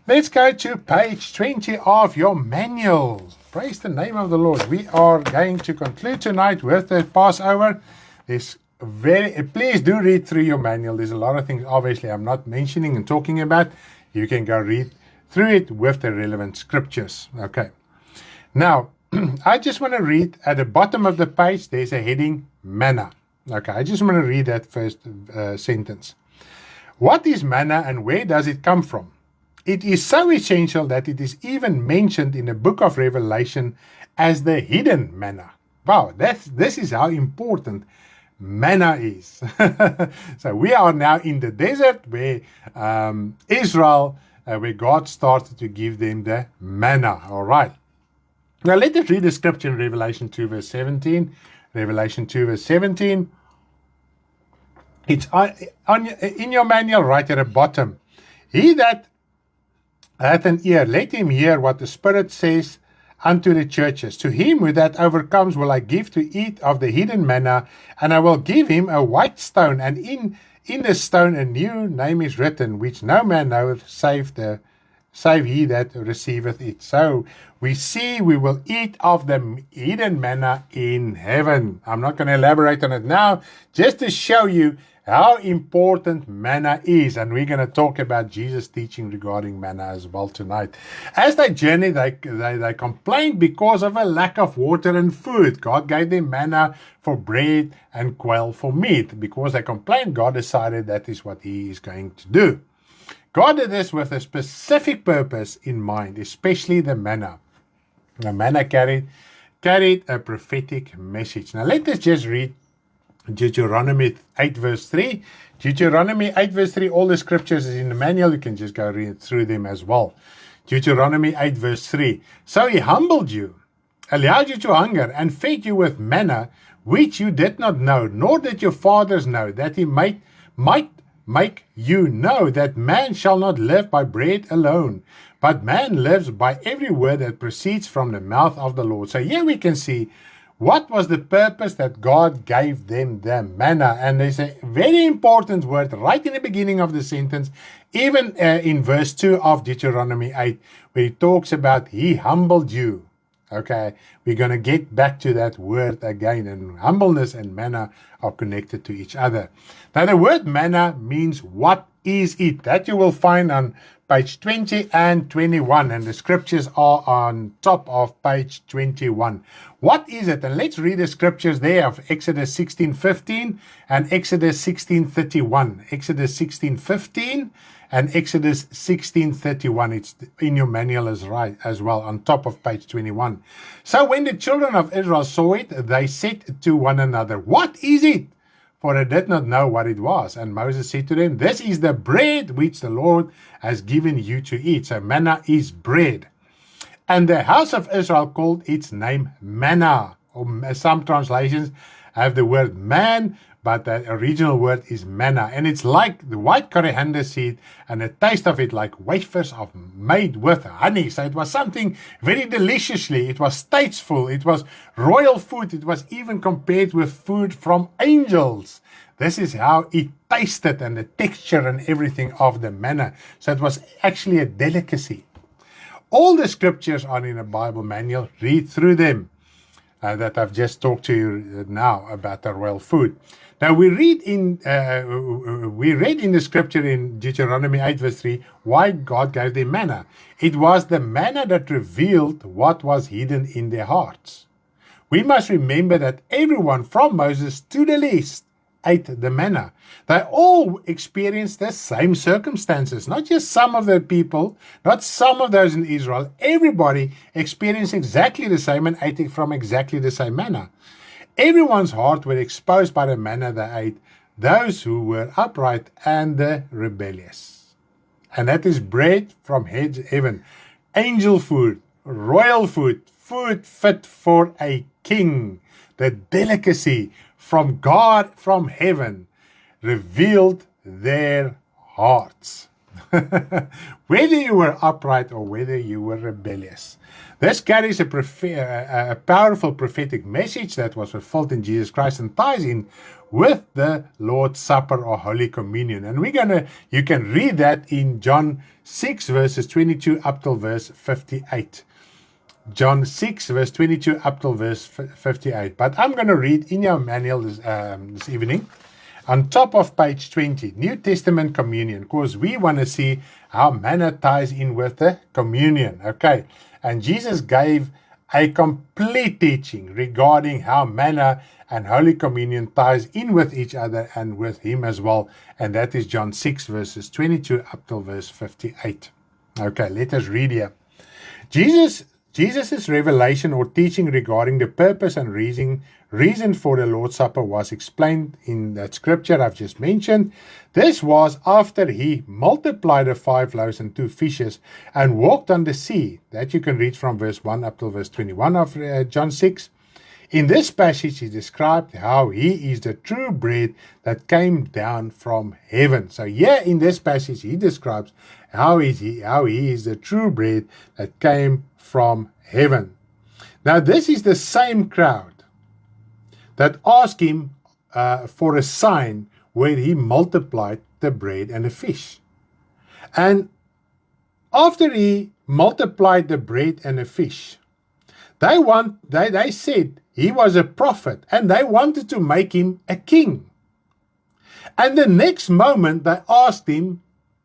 Speaker 1: Let's go to page 20 of your manual. Praise the name of the Lord. We are going to conclude tonight with the Passover. Please do read through your manual. There's a lot of things obviously I'm not mentioning and talking about. You can go read through it with the relevant scriptures. Okay. Now, I just want to read at the bottom of the page, there's a heading, manna. Okay, I just want to read that first sentence. What is manna and where does it come from? It is so essential that it is even mentioned in the book of Revelation as the hidden manna. Wow, this is how important manna is. So we are now in the desert where Israel, where God started to give them the manna. All right. Now let us read the scripture in Revelation 2 verse 17. Revelation 2 verse 17. It's in your manual right at the bottom. He that hath an ear, let him hear what the Spirit says unto the churches. To him that overcomes will I give to eat of the hidden manna, and I will give him a white stone, and in the stone a new name is written, which no man knoweth save he that receiveth it. So we see we will eat of the hidden manna in heaven. I'm not going to elaborate on it now, just to show you how important manna is. And we're going to talk about Jesus' teaching regarding manna as well tonight. As they journeyed, they complained because of a lack of water and food. God gave them manna for bread and quail for meat. Because they complained, God decided that is what he is going to do. God did this with a specific purpose in mind, especially the manna. The manna carried a prophetic message. Now let us just read Deuteronomy 8 verse 3. Deuteronomy 8 verse 3, all the scriptures is in the manual. You can just go read through them as well. Deuteronomy 8 verse 3. So he humbled you, allowed you to hunger, and fed you with manna, which you did not know, nor did your fathers know, that he might make you know that man shall not live by bread alone, but man lives by every word that proceeds from the mouth of the Lord. So here we can see what was the purpose that God gave them the manna. And there's a very important word right in the beginning of the sentence, even in verse 2 of Deuteronomy 8, where he talks about he humbled you. Okay, we're going to get back to that word again, and humbleness and manna are connected to each other. Now, the word manna means what is it? That you will find on page 20 and 21, and the scriptures are on top of page 21. What is it? And let's read the scriptures there of Exodus 16:15 and Exodus 16:31. Exodus 16:15 and Exodus 16:31. It's in your manual as well, on top of page 21. So when the children of Israel saw it, they said to one another, "What is it?" For they did not know what it was. And Moses said to them, "This is the bread which the Lord has given you to eat." So manna is bread. And the house of Israel called its name manna. Or some translations have the word man, but the original word is manna. And it's like the white coriander seed, and the taste of it like wafers of made with honey. So it was something very deliciously. It was tasteful. It was royal food. It was even compared with food from angels. This is how it tasted, and the texture and everything of the manna. So it was actually a delicacy. All the scriptures are in a Bible manual. Read through them. That I've just talked to you now about the royal food. Now we read in the scripture in Deuteronomy 8 verse 3 why God gave them manna. It was the manna that revealed what was hidden in their hearts. We must remember that everyone from Moses to the least ate the manna. They all experienced the same circumstances, not just some of the people, not some of those in Israel. Everybody experienced exactly the same and ate from exactly the same manna. Everyone's heart were exposed by the manna they ate, those who were upright and the rebellious. And that is bread from heaven, angel food, royal food, food fit for a king, the delicacy from God from heaven revealed their hearts. Whether you were upright or whether you were rebellious. This carries a powerful prophetic message that was fulfilled in Jesus Christ and ties in with the Lord's Supper or Holy Communion. And you can read that in John 6 verses 22 up till verse 58. John 6 verse 22 up till verse 58. But I'm going to read in your manual this evening on top of page 20, New Testament communion, because we want to see how manna ties in with the communion. Okay, and Jesus gave a complete teaching regarding how manna and Holy Communion ties in with each other and with him as well. And that is John 6 verses 22 up till verse 58. Okay, let us read here. Jesus' revelation or teaching regarding the purpose and reason for the Lord's Supper was explained in that scripture I've just mentioned. This was after he multiplied the 5 loaves and 2 fishes and walked on the sea. That you can read from verse 1 up to verse 21 of John 6. In this passage, he described how he is the true bread that came down from heaven. So here in this passage, he describes how he is the true bread that came from heaven. Now, this is the same crowd that asked him for a sign where he multiplied the bread and the fish. And after he multiplied the bread and the fish, they said he was a prophet and they wanted to make him a king. And the next moment they asked him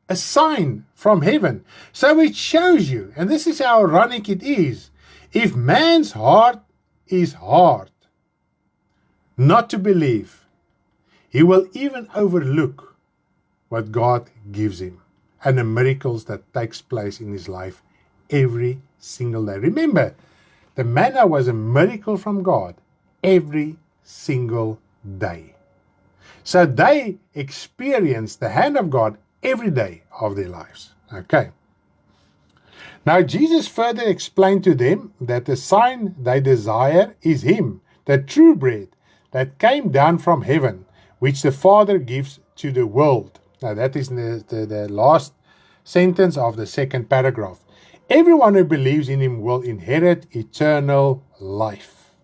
Speaker 1: a sign from heaven. So it shows you, and this is how ironic it is, if man's heart is hard not to believe, he will even overlook what God gives him and the miracles that takes place in his life every single day. Remember, the manna was a miracle from God every single day. So they experienced the hand of God every day of their lives. Okay. Now Jesus further explained to them that the sign they desire is him, the true bread that came down from heaven, which the Father gives to the world. Now that is the last sentence of the second paragraph. Everyone who believes in him will inherit eternal life.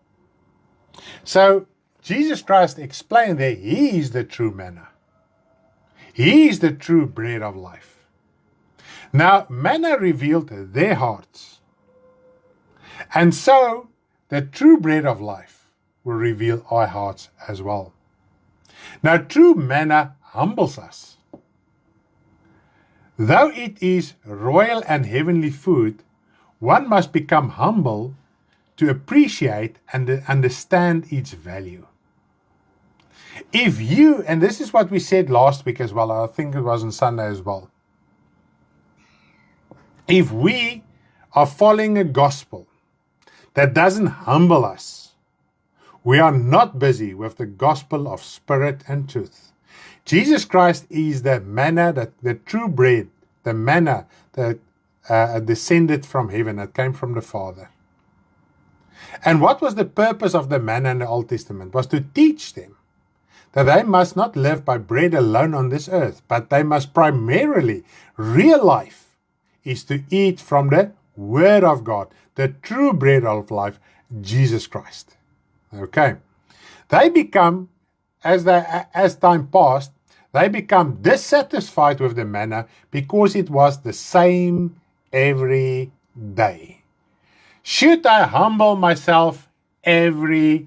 Speaker 1: So Jesus Christ explained that he is the true manna. He is the true bread of life. Now, manna revealed their hearts. And so, the true bread of life will reveal our hearts as well. Now, true manna humbles us. Though it is royal and heavenly food, one must become humble to appreciate and understand its value. If you, and this is what we said last week as well, I think it was on Sunday as well. If we are following a gospel that doesn't humble us, we are not busy with the gospel of spirit and truth. Jesus Christ is the manna, the true bread, the manna that descended from heaven, that came from the Father. And what was the purpose of the manna in the Old Testament? Was to teach them that they must not live by bread alone on this earth, but they must primarily, real life is to eat from the Word of God, the true bread of life, Jesus Christ. Okay. They become, as time passed, they become dissatisfied with the manna because it was the same every day. Should I humble myself every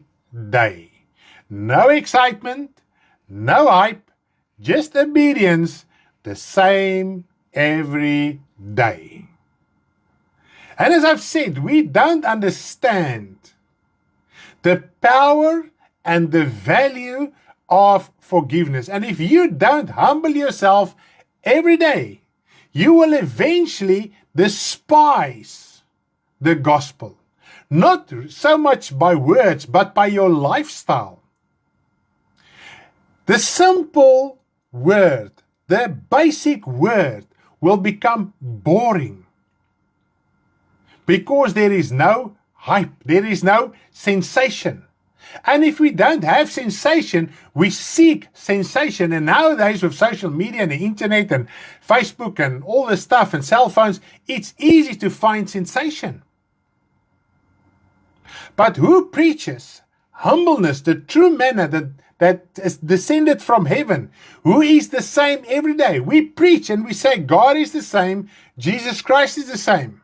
Speaker 1: day? No excitement, no hype, just obedience, the same every day. And as I've said, we don't understand the power and the value of forgiveness. And if you don't humble yourself every day, you will eventually despise the gospel. Not so much by words, but by your lifestyle. The simple word, the basic word, will become boring because there is no hype, there is no sensation. And if we don't have sensation, we seek sensation. And nowadays with social media and the internet and Facebook and all this stuff and cell phones, it's easy to find sensation. But who preaches humbleness, the true manna that is descended from heaven, who is the same every day? We preach and we say God is the same, Jesus Christ is the same.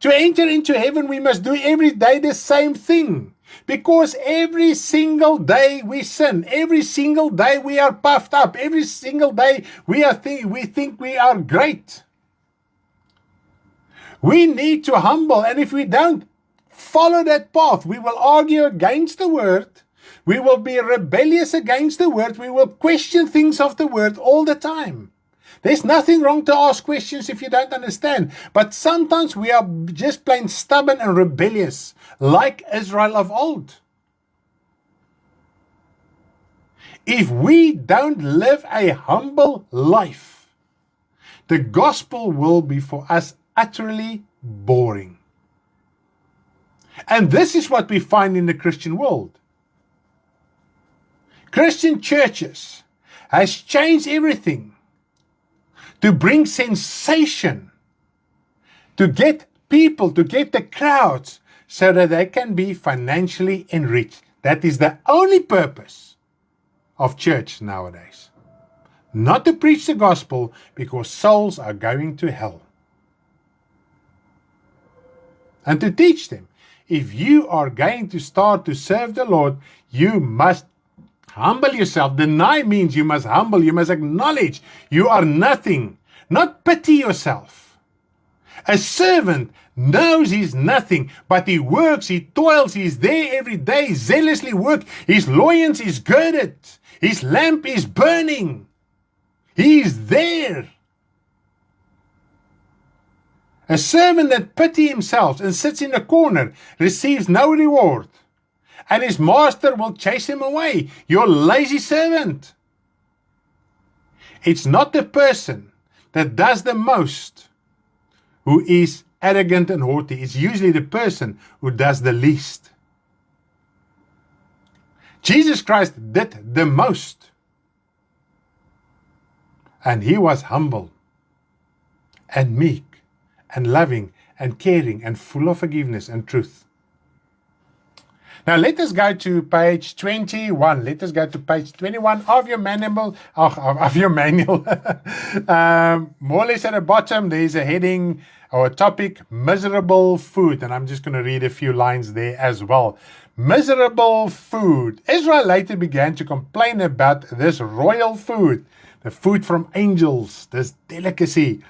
Speaker 1: To enter into heaven, we must do every day the same thing. Because every single day we sin. Every single day we are puffed up. Every single day we think we are great. We need to humble. And if we don't follow that path, we will argue against the word. We will be rebellious against the word. We will question things of the word all the time. There's nothing wrong to ask questions if you don't understand. But sometimes we are just plain stubborn and rebellious, like Israel of old. If we don't live a humble life, the gospel will be for us utterly boring. And this is what we find in the Christian world. Christian churches has changed everything to bring sensation, to get people, to get the crowds, so that they can be financially enriched. That is the only purpose of church nowadays. Not to preach the gospel, because souls are going to hell. And to teach them, if you are going to start to serve the Lord, you must humble yourself. Deny means you must humble. You must acknowledge you are nothing. Not pity yourself. A servant knows he's nothing, but he works, he toils, he's there every day, zealously work. His loins is girded. His lamp is burning. He's there. A servant that pities himself and sits in a corner receives no reward, and his master will chase him away. You lazy servant. It's not the person that does the most who is arrogant and haughty. It's usually the person who does the least. Jesus Christ did the most, and he was humble and meek and loving and caring and full of forgiveness and truth. Now let us go to page 21. Let us go to page 21 of your manual. Of your manual. More or less at the bottom, there's a heading or a topic, miserable food. And I'm just going to read a few lines there as well. Miserable food. Israel later began to complain about this royal food, the food from angels, this delicacy.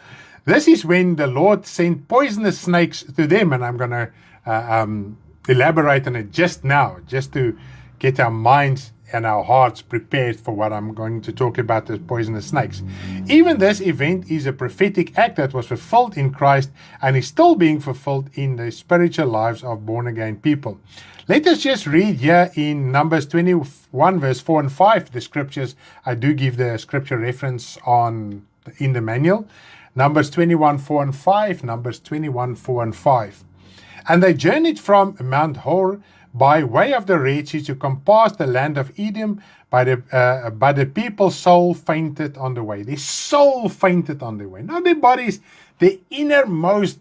Speaker 1: This is when the Lord sent poisonous snakes to them. And I'm going to elaborate on it just now, just to get our minds and our hearts prepared for what I'm going to talk about, the poisonous snakes. Even this event is a prophetic act that was fulfilled in Christ and is still being fulfilled in the spiritual lives of born-again people. Let us just read here in Numbers 21, verse 4 and 5, the scriptures. I do give the scripture reference in the manual. Numbers 21, 4 and 5, Numbers 21, 4 and 5. And they journeyed from Mount Hor by way of the Red Sea to compass the land of Edom, but the people's soul fainted on the way. Their soul fainted on the way. Not their bodies, the innermost,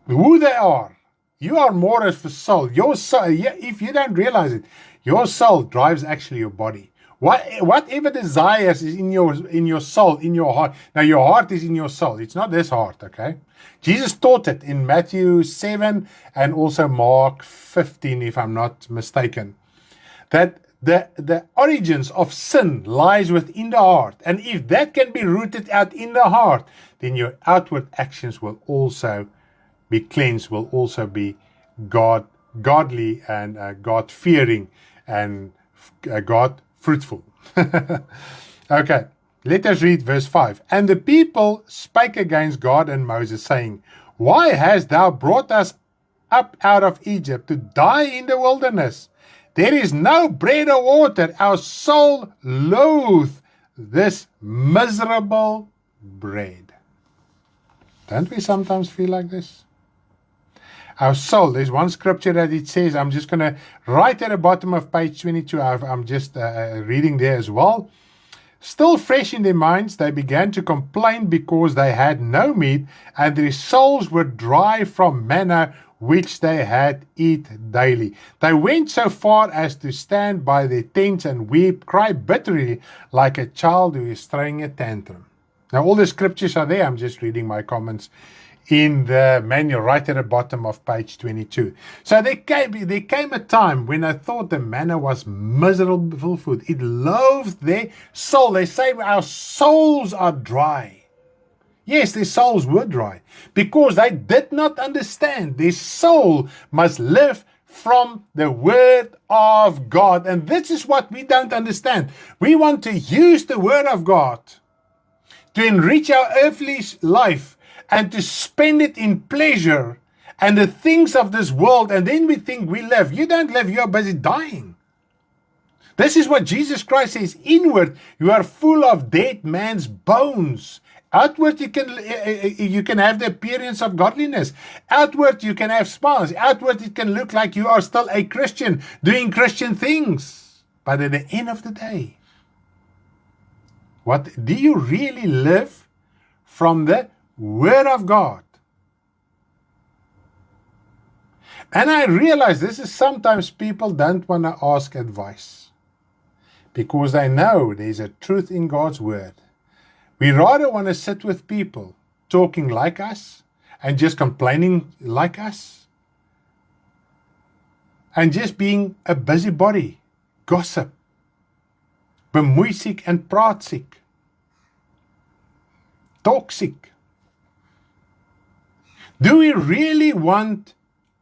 Speaker 1: who they are. You are more of a soul. Your soul, if you don't realize it, your soul drives actually your body. Whatever desires is in your soul, in your heart. Now, your heart is in your soul. It's not this heart, okay? Jesus taught it in Matthew 7 and also Mark 15, if I'm not mistaken, that the origins of sin lies within the heart. And if that can be rooted out in the heart, then your outward actions will also be cleansed, will also be godly and God-fearing and God fruitful. Okay, let us read verse 5. And the people spake against God and Moses, saying, Why hast thou brought us up out of Egypt to die in the wilderness? There is no bread or water. Our soul loathes this miserable bread. Don't we sometimes feel like this? Our soul, there's one scripture that it says, I'm just going to, right at the bottom of page 22, I'm just reading there as well. Still fresh in their minds, they began to complain because they had no meat, and their souls were dry from manna which they had eat daily. They went so far as to stand by their tents and weep, cry bitterly like a child who is throwing a tantrum. Now all the scriptures are there. I'm just reading my comments in the manual right at the bottom of page 22. So there came a time when I thought the manna was miserable food. It loathed their soul. They say our souls are dry. Yes, their souls were dry because they did not understand. Their soul must live from the word of God. And this is what we don't understand. We want to use the word of God to enrich our earthly life and to spend it in pleasure and the things of this world. And then we think we live. You don't live, you're busy dying. This is what Jesus Christ says. Inward, you are full of dead man's bones. Outward, you can have the appearance of godliness. Outward, you can have smiles. Outward, it can look like you are still a Christian, doing Christian things. But at the end of the day, what do you really live from the Word of God? And I realize this is sometimes people don't want to ask advice because they know there's a truth in God's Word. We rather want to sit with people talking like us and just complaining like us and just being a busybody, gossip, bemoeisiek and praatsiek, talksiek. Do we really want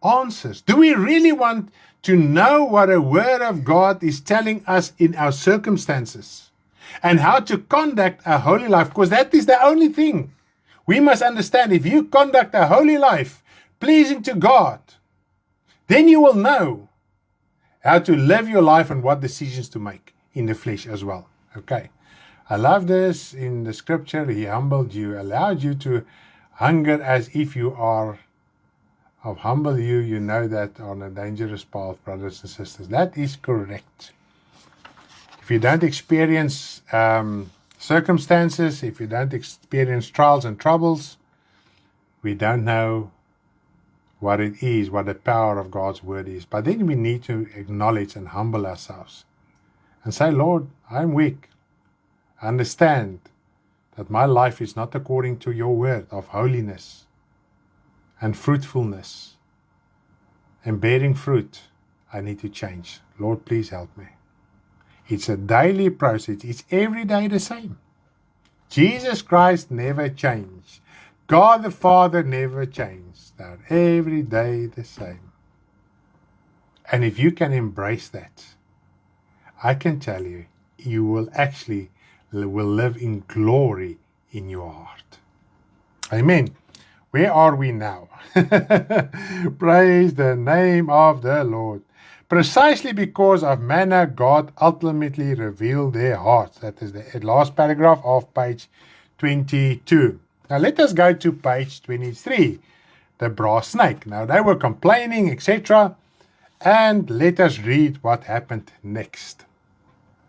Speaker 1: answers? Do we really want to know what a word of God is telling us in our circumstances and how to conduct a holy life? Because that is the only thing we must understand. If you conduct a holy life pleasing to God, then you will know how to live your life and what decisions to make in the flesh as well. Okay. I love this in the scripture. He humbled you, allowed you to hunger as if you are of humble you know that on a dangerous path, brothers and sisters. That is correct. If you don't experience circumstances, if you don't experience trials and troubles, we don't know what it is, what the power of God's word is. But then we need to acknowledge and humble ourselves and say, Lord, I'm weak. I understand that my life is not according to your word of holiness and fruitfulness and bearing fruit. I need to change. Lord, please help me. It's a daily process. It's every day the same. Jesus Christ never changed. God the Father never changed. They're every day the same. And if you can embrace that, I can tell you, you will actually live in glory in your heart. Amen. Where are we now? Praise the name of the Lord. Precisely because of manna, God ultimately revealed their hearts. That is the last paragraph of page 22. Now let us go to page 23, the brass snake. Now they were complaining, etc. And let us read what happened next.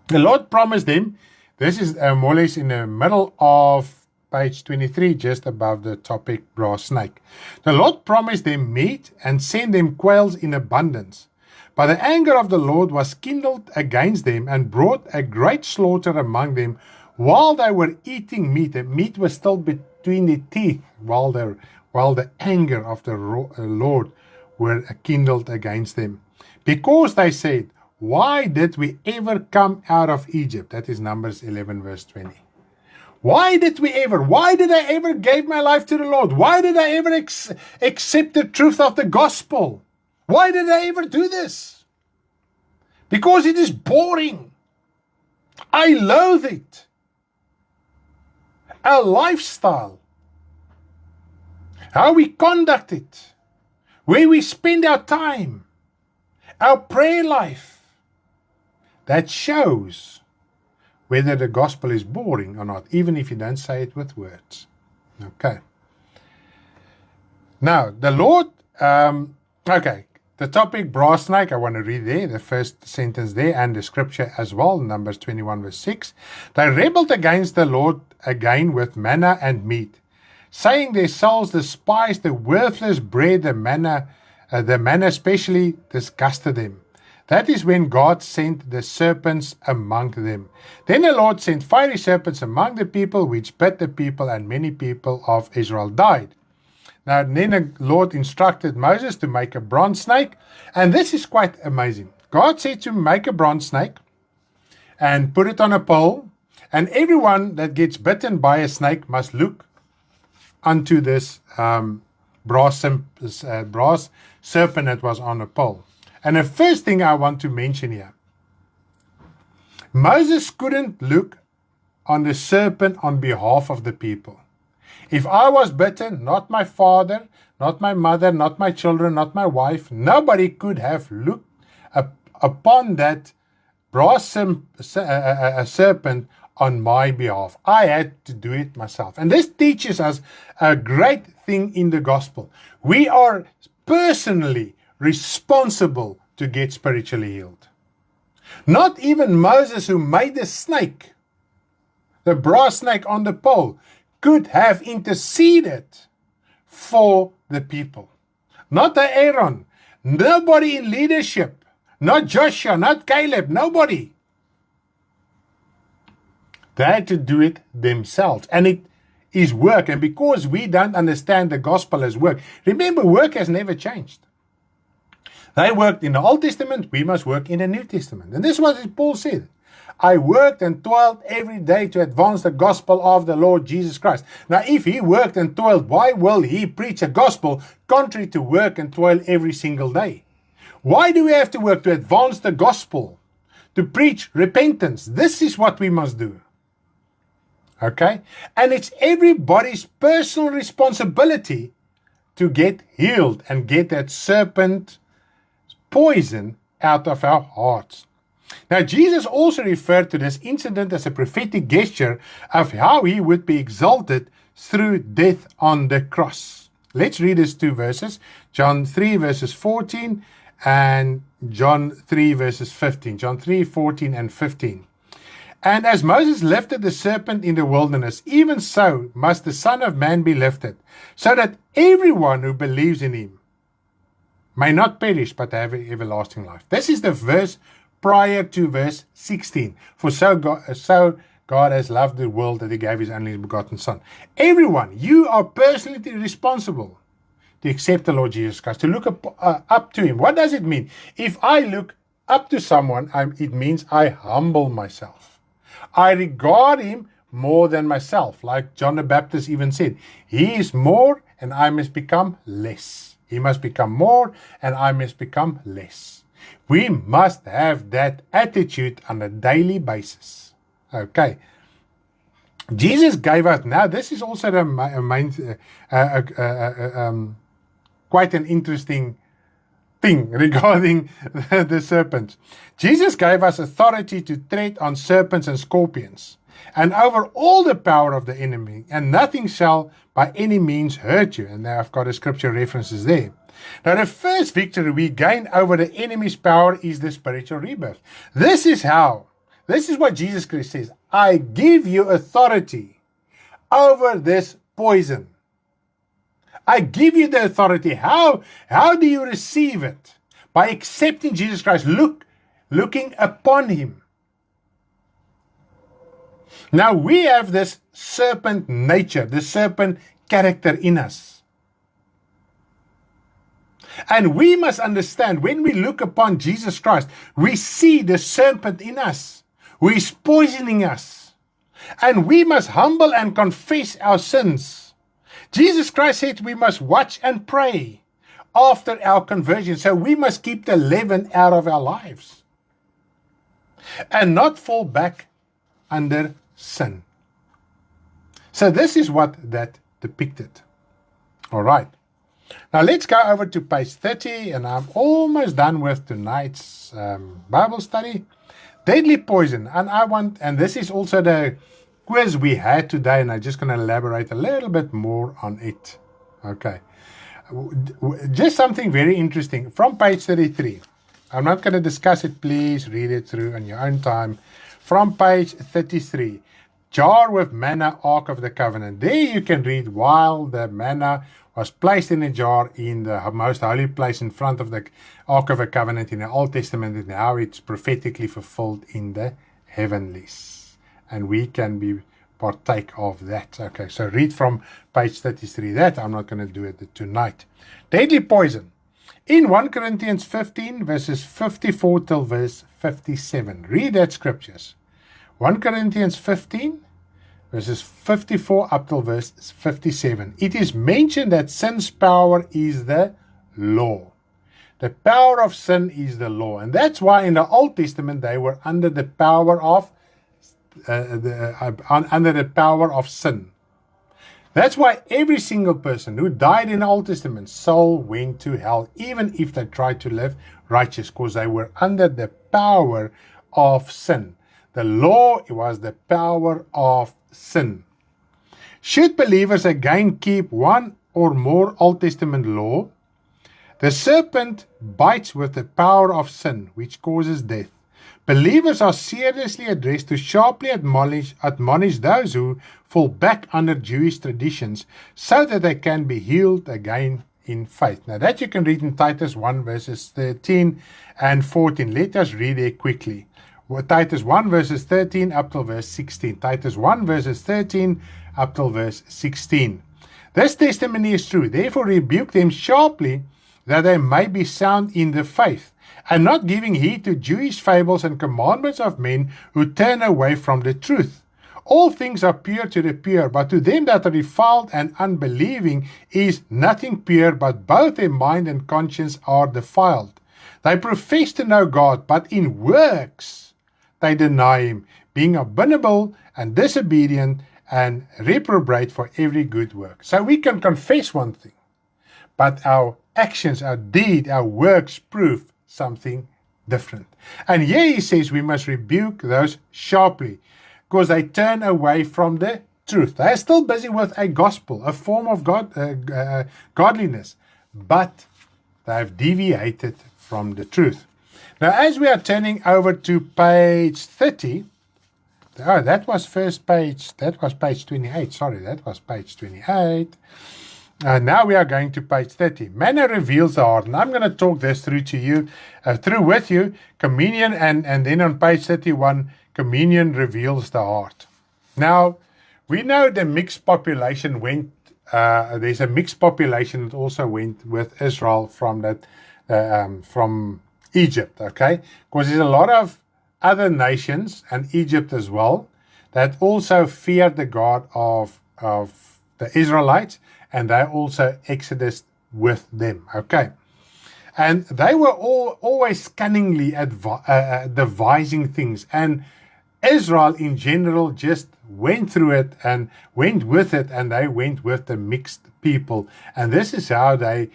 Speaker 1: The Lord promised them, this is more or less in the middle of page 23, just above the topic brass snake. The Lord promised them meat and sent them quails in abundance. But the anger of the Lord was kindled against them and brought a great slaughter among them while they were eating meat. The meat was still between the teeth while the anger of the Lord were kindled against them. Because they said, why did we ever come out of Egypt? That is Numbers 11 verse 20. Why did I ever give my life to the Lord? Why did I ever accept the truth of the gospel? Why did I ever do this? Because it is boring. I loathe it. Our lifestyle, how we conduct it, where we spend our time, our prayer life, that shows whether the gospel is boring or not, even if you don't say it with words. Okay. Now, the Lord, the topic brass snake, I want to read there, the first sentence there, and the scripture as well, Numbers 21 verse 6. They rebelled against the Lord again with manna and meat, saying their souls despised the worthless bread, the manna especially disgusted them. That is when God sent the serpents among them. Then the Lord sent fiery serpents among the people, which bit the people, and many people of Israel died. Now, then the Lord instructed Moses to make a bronze snake, and this is quite amazing. God said to make a bronze snake and put it on a pole, and everyone that gets bitten by a snake must look unto this brass serpent that was on a pole. And the first thing I want to mention here, Moses couldn't look on the serpent on behalf of the people. If I was bitten, not my father, not my mother, not my children, not my wife, nobody could have looked upon that brass serpent on my behalf. I had to do it myself. And this teaches us a great thing in the gospel. We are personally responsible to get spiritually healed. Not even Moses, who made the snake, the brass snake on the pole, could have interceded for the people. Not Aaron, nobody in leadership, not Joshua, not Caleb, nobody. They had to do it themselves. And it is work. And because we don't understand the gospel as work, remember, work has never changed. They worked in the Old Testament, we must work in the New Testament. And this is what Paul said. I worked and toiled every day to advance the gospel of the Lord Jesus Christ. Now, if he worked and toiled, why will he preach a gospel contrary to work and toil every single day? Why do we have to work to advance the gospel? To preach repentance. This is what we must do. Okay? And it's everybody's personal responsibility to get healed and get that serpent poison out of our hearts. Now, Jesus also referred to this incident as a prophetic gesture of how he would be exalted through death on the cross. Let's read these two verses, John 3 verses 14 and John 3 verses 15. John 3, 14 and 15. And as Moses lifted the serpent in the wilderness, even so must the Son of Man be lifted, so that everyone who believes in him may not perish, but have everlasting life. This is the verse prior to verse 16. For so God has loved the world that he gave his only begotten Son. Everyone, you are personally responsible to accept the Lord Jesus Christ, to look up to him. What does it mean? If I look up to someone, it means I humble myself. I regard him more than myself. Like John the Baptist even said, he is more and I must become less. He must become more and I must become less. We must have that attitude on a daily basis. Okay. Jesus gave us, now this is also the main, quite an interesting thing regarding the serpents. Jesus gave us authority to tread on serpents and scorpions and over all the power of the enemy, and nothing shall by any means hurt you. And now I've got a scripture references there. Now the first victory we gain over the enemy's power is the spiritual rebirth. This is what Jesus Christ says. I give you authority over this poison. I give you the authority. How do you receive it? By accepting Jesus Christ, looking upon him. Now we have this serpent nature, the serpent character in us. And we must understand, when we look upon Jesus Christ, we see the serpent in us, who is poisoning us. And we must humble and confess our sins. Jesus Christ said we must watch and pray after our conversion. So we must keep the leaven out of our lives and not fall back under sin. So this is what that depicted. All right. Now let's go over to page 30, and I'm almost done with tonight's Bible study. Deadly poison. And this is also the quiz we had today, and I'm just going to elaborate a little bit more on it. Okay. Just something very interesting from page 33. I'm not going to discuss it. Please read it through on your own time. From page 33. Jar with manna, Ark of the Covenant. There you can read, while the manna was placed in a jar in the most holy place in front of the Ark of the Covenant in the Old Testament, and how it's prophetically fulfilled in the heavenlies. And we can be partake of that. Okay, so read from page 33. That I'm not going to do it tonight. Deadly poison. In 1 Corinthians 15, verses 54 till verse 57. Read that scriptures. 1 Corinthians 15, verses 54 up till verse 57. It is mentioned that sin's power is the law. The power of sin is the law. And that's why in the Old Testament they were under the power of sin. That's why every single person who died in the Old Testament, soul went to hell, even if they tried to live righteous, because they were under the power of sin. The law was the power of sin. Should believers again keep one or more Old Testament law, the serpent bites with the power of sin, which causes death. Believers are seriously addressed to sharply admonish those who fall back under Jewish traditions, so that they can be healed again in faith. Now that you can read in Titus 1 verses 13 and 14. Let us read it quickly. Titus 1 verses 13 up till verse 16. Titus 1 verses 13 up till verse 16. This testimony is true. Therefore rebuke them sharply, that they may be sound in the faith, and not giving heed to Jewish fables and commandments of men who turn away from the truth. All things are pure to the pure, but to them that are defiled and unbelieving is nothing pure, but both their mind and conscience are defiled. They profess to know God, but in works they deny him, being abominable and disobedient and reprobate for every good work. So we can confess one thing, but our actions, our deed, our works prove something different. And here he says we must rebuke those sharply, because they turn away from the truth. They are still busy with a gospel, a form of godliness, but they have deviated from the truth. Now, as we are turning over to page 30, that was page 28. Sorry, that was page 28. Now we are going to page 30. Manna reveals the heart. And I'm going to talk this through with you. Communion, and then on page 31, communion reveals the heart. Now, we know the mixed population went, there's a mixed population that also went with Israel from Egypt, okay? Because there's a lot of other nations, and Egypt as well, that also feared the God of the Israelites, and they also exodus with them, okay? And they were always cunningly devising things, and Israel in general just went through it and went with it, and they went with the mixed people. And this is how they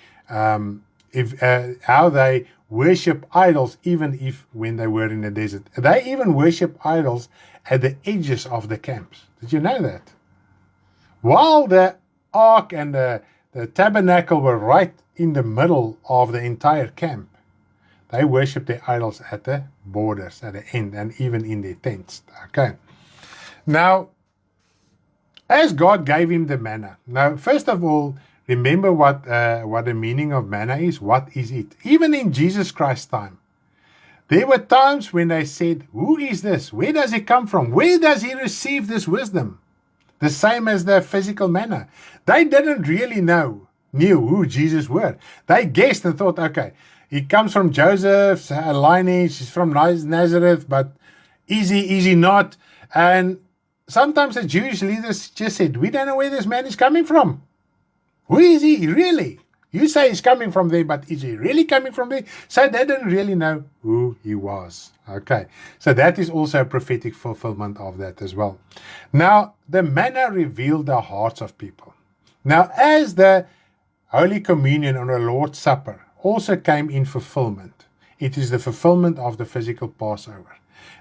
Speaker 1: worship idols, even if when they were in the desert. They even worship idols at the edges of the camps. Did you know that? While the ark and the tabernacle were right in the middle of the entire camp, they worship their idols at the borders, at the end, and even in their tents. Okay. Now, as God gave him the manna. Now, first of all, remember what the meaning of manna is. What is it? Even in Jesus Christ's time, there were times when they said, who is this? Where does he come from? Where does he receive this wisdom? The same as the physical manna. They didn't really knew who Jesus were. They guessed and thought, okay, he comes from Joseph's lineage, he's from Nazareth, but is he not? And sometimes the Jewish leaders just said, we don't know where this man is coming from. Who is he really? You say he's coming from there, but is he really coming from there? So they didn't really know who he was. Okay, so that is also a prophetic fulfillment of that as well. Now, the manna revealed the hearts of people. Now, as the Holy Communion or the Lord's Supper also came in fulfillment, it is the fulfillment of the physical Passover.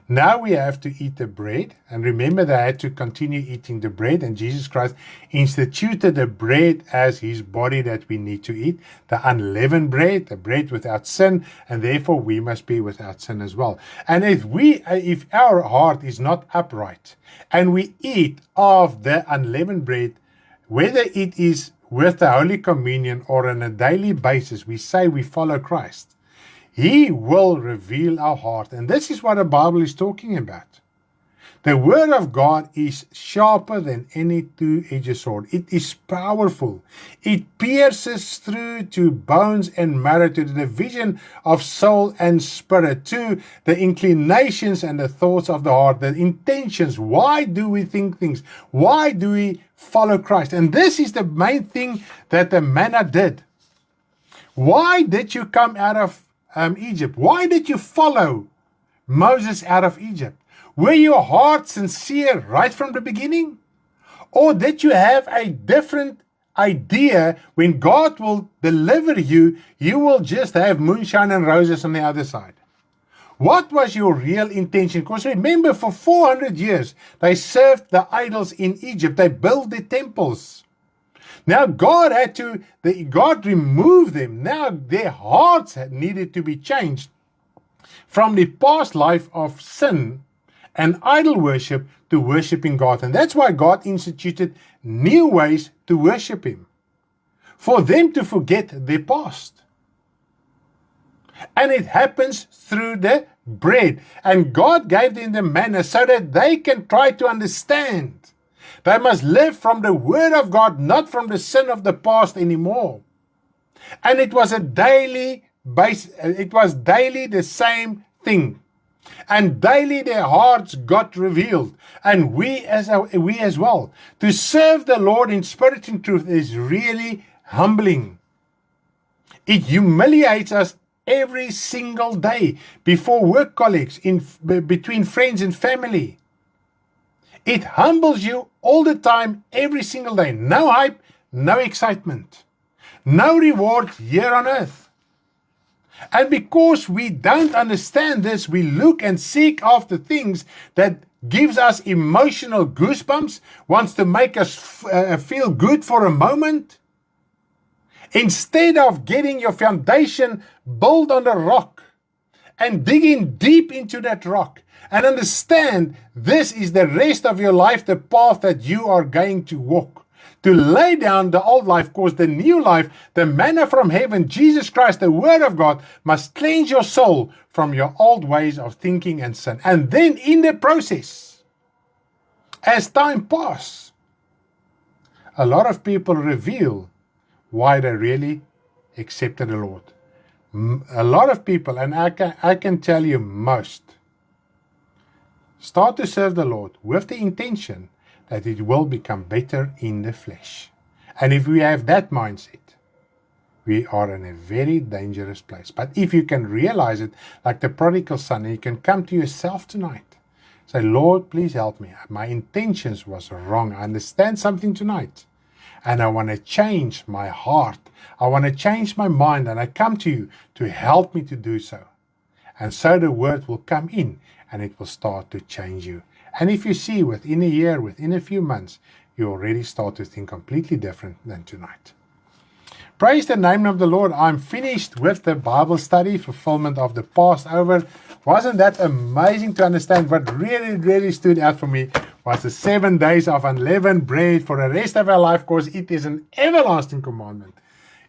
Speaker 1: Now we have to eat the bread, and remember they had to continue eating the bread, and Jesus Christ instituted the bread as his body that we need to eat, the unleavened bread, the bread without sin, and therefore we must be without sin as well. And if our heart is not upright, and we eat of the unleavened bread, whether it is with the Holy Communion or on a daily basis, we say we follow Christ, he will reveal our heart. And this is what the Bible is talking about. The Word of God is sharper than any two-edged sword. It is powerful. It pierces through to bones and marrow, to the division of soul and spirit, to the inclinations and the thoughts of the heart, the intentions. Why do we think things? Why do we follow Christ? And this is the main thing that the manna did. Why did you come out of Egypt? Why did you follow Moses out of Egypt? Were your heart sincere right from the beginning? Or did you have a different idea when God will deliver you, you will just have moonshine and roses on the other side? What was your real intention? Because remember, for 400 years, they served the idols in Egypt. They built the temples. Now God God removed them. Now their hearts needed to be changed from the past life of sin and idol worship to worshiping God. And that's why God instituted new ways to worship him, for them to forget their past. And it happens through the bread. And God gave them the manna so that they can try to understand. They must live from the Word of God, not from the sin of the past anymore. And it was daily the same thing. And daily their hearts got revealed. And we as well. To serve the Lord in spirit and truth is really humbling. It humiliates us every single day, before work colleagues, between friends and family. It humbles you all the time, every single day. No hype, no excitement, no reward here on earth. And because we don't understand this, we look and seek after things that gives us emotional goosebumps, wants to make us feel good for a moment. Instead of getting your foundation built on the rock and digging deep into that rock and understand this is the rest of your life, the path that you are going to walk. To lay down the old life, because the new life, the manna from heaven, Jesus Christ, the Word of God, must cleanse your soul from your old ways of thinking and sin. And then in the process, as time passes, a lot of people reveal why they really accepted the Lord. A lot of people, and I can tell you most, start to serve the Lord with the intention that it will become better in the flesh. And if we have that mindset, we are in a very dangerous place. But if you can realize it, like the prodigal son, and you can come to yourself tonight, say, Lord, please help me. My intentions was wrong. I understand something tonight, and I want to change my heart. I want to change my mind, and I come to you to help me to do so. And so the word will come in, and it will start to change you. And if you see within a year, within a few months, you already start to think completely different than tonight. Praise the name of the Lord. I'm finished with the Bible study, fulfillment of the Passover. Wasn't that amazing to understand? What really stood out for me was the 7 days of unleavened bread for the rest of our life, because it is an everlasting commandment.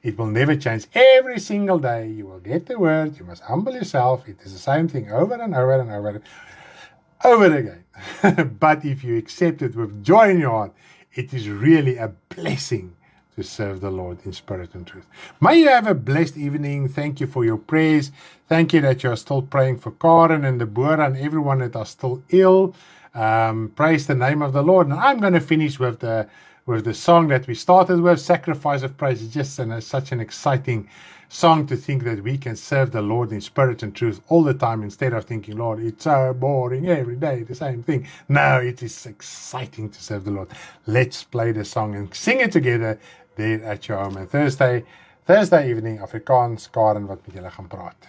Speaker 1: It will never change. Every single day you will get the word. You must humble yourself. It is the same thing over and over and over again. But if you accept it with joy in your heart, it is really a blessing to serve the Lord in spirit and truth. May you have a blessed evening. Thank you for your prayers. Thank you that you are still praying for Karen and Deborah and everyone that are still ill. Praise the name of the Lord. And I'm going to finish with the song that we started with, Sacrifice of Praise. It's just such an exciting song to think that we can serve the Lord in spirit and truth all the time, instead of thinking, Lord, it's so boring every day, the same thing. No, it is exciting to serve the Lord. Let's play the song and sing it together there at your home. And Thursday evening, Afrikaans, Karen wat met julle gaan praat.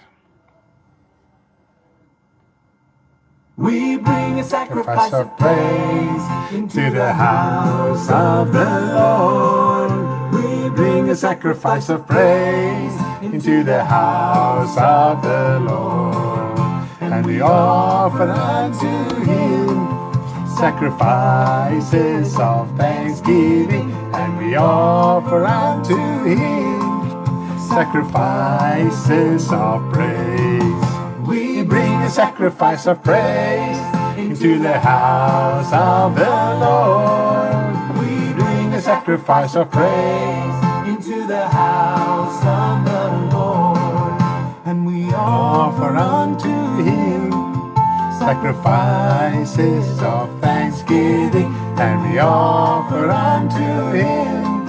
Speaker 2: We bring a sacrifice of praise into the house of the Lord. We bring a sacrifice of praise into the house of the Lord. And we offer unto Him sacrifices of thanksgiving. And we offer unto Him sacrifices of praise. We bring a sacrifice of praise into the house of the Lord. We bring a sacrifice of praise into the house of the Lord. And we offer unto Him sacrifices of thanksgiving. And we offer unto Him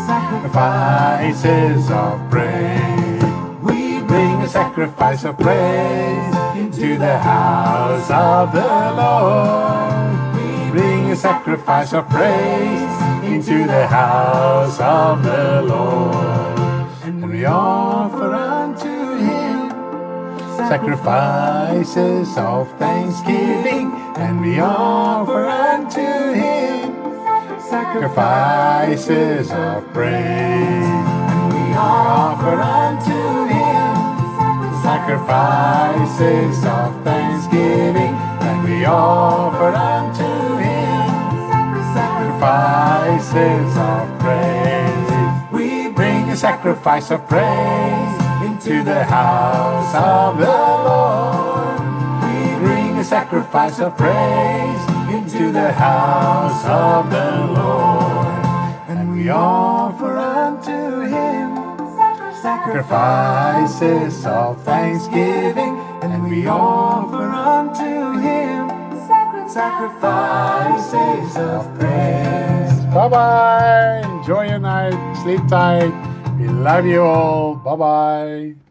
Speaker 2: sacrifices of praise. We bring a sacrifice of praise into the house of the Lord. We bring a sacrifice of praise into the house of the Lord. And we offer unto Him sacrifices of thanksgiving. And we offer unto Him sacrifices of praise. And we offer unto Him sacrifices of thanksgiving. And we offer unto Him sacrifices of praise. We bring a sacrifice of praise into the house of the Lord. We bring a sacrifice of praise into the house of the Lord. And we offer unto Him sacrifices of thanksgiving. And we offer unto Him sacrifices of praise.
Speaker 1: Bye-bye. Enjoy your night. Sleep tight. We love you all. Bye-bye.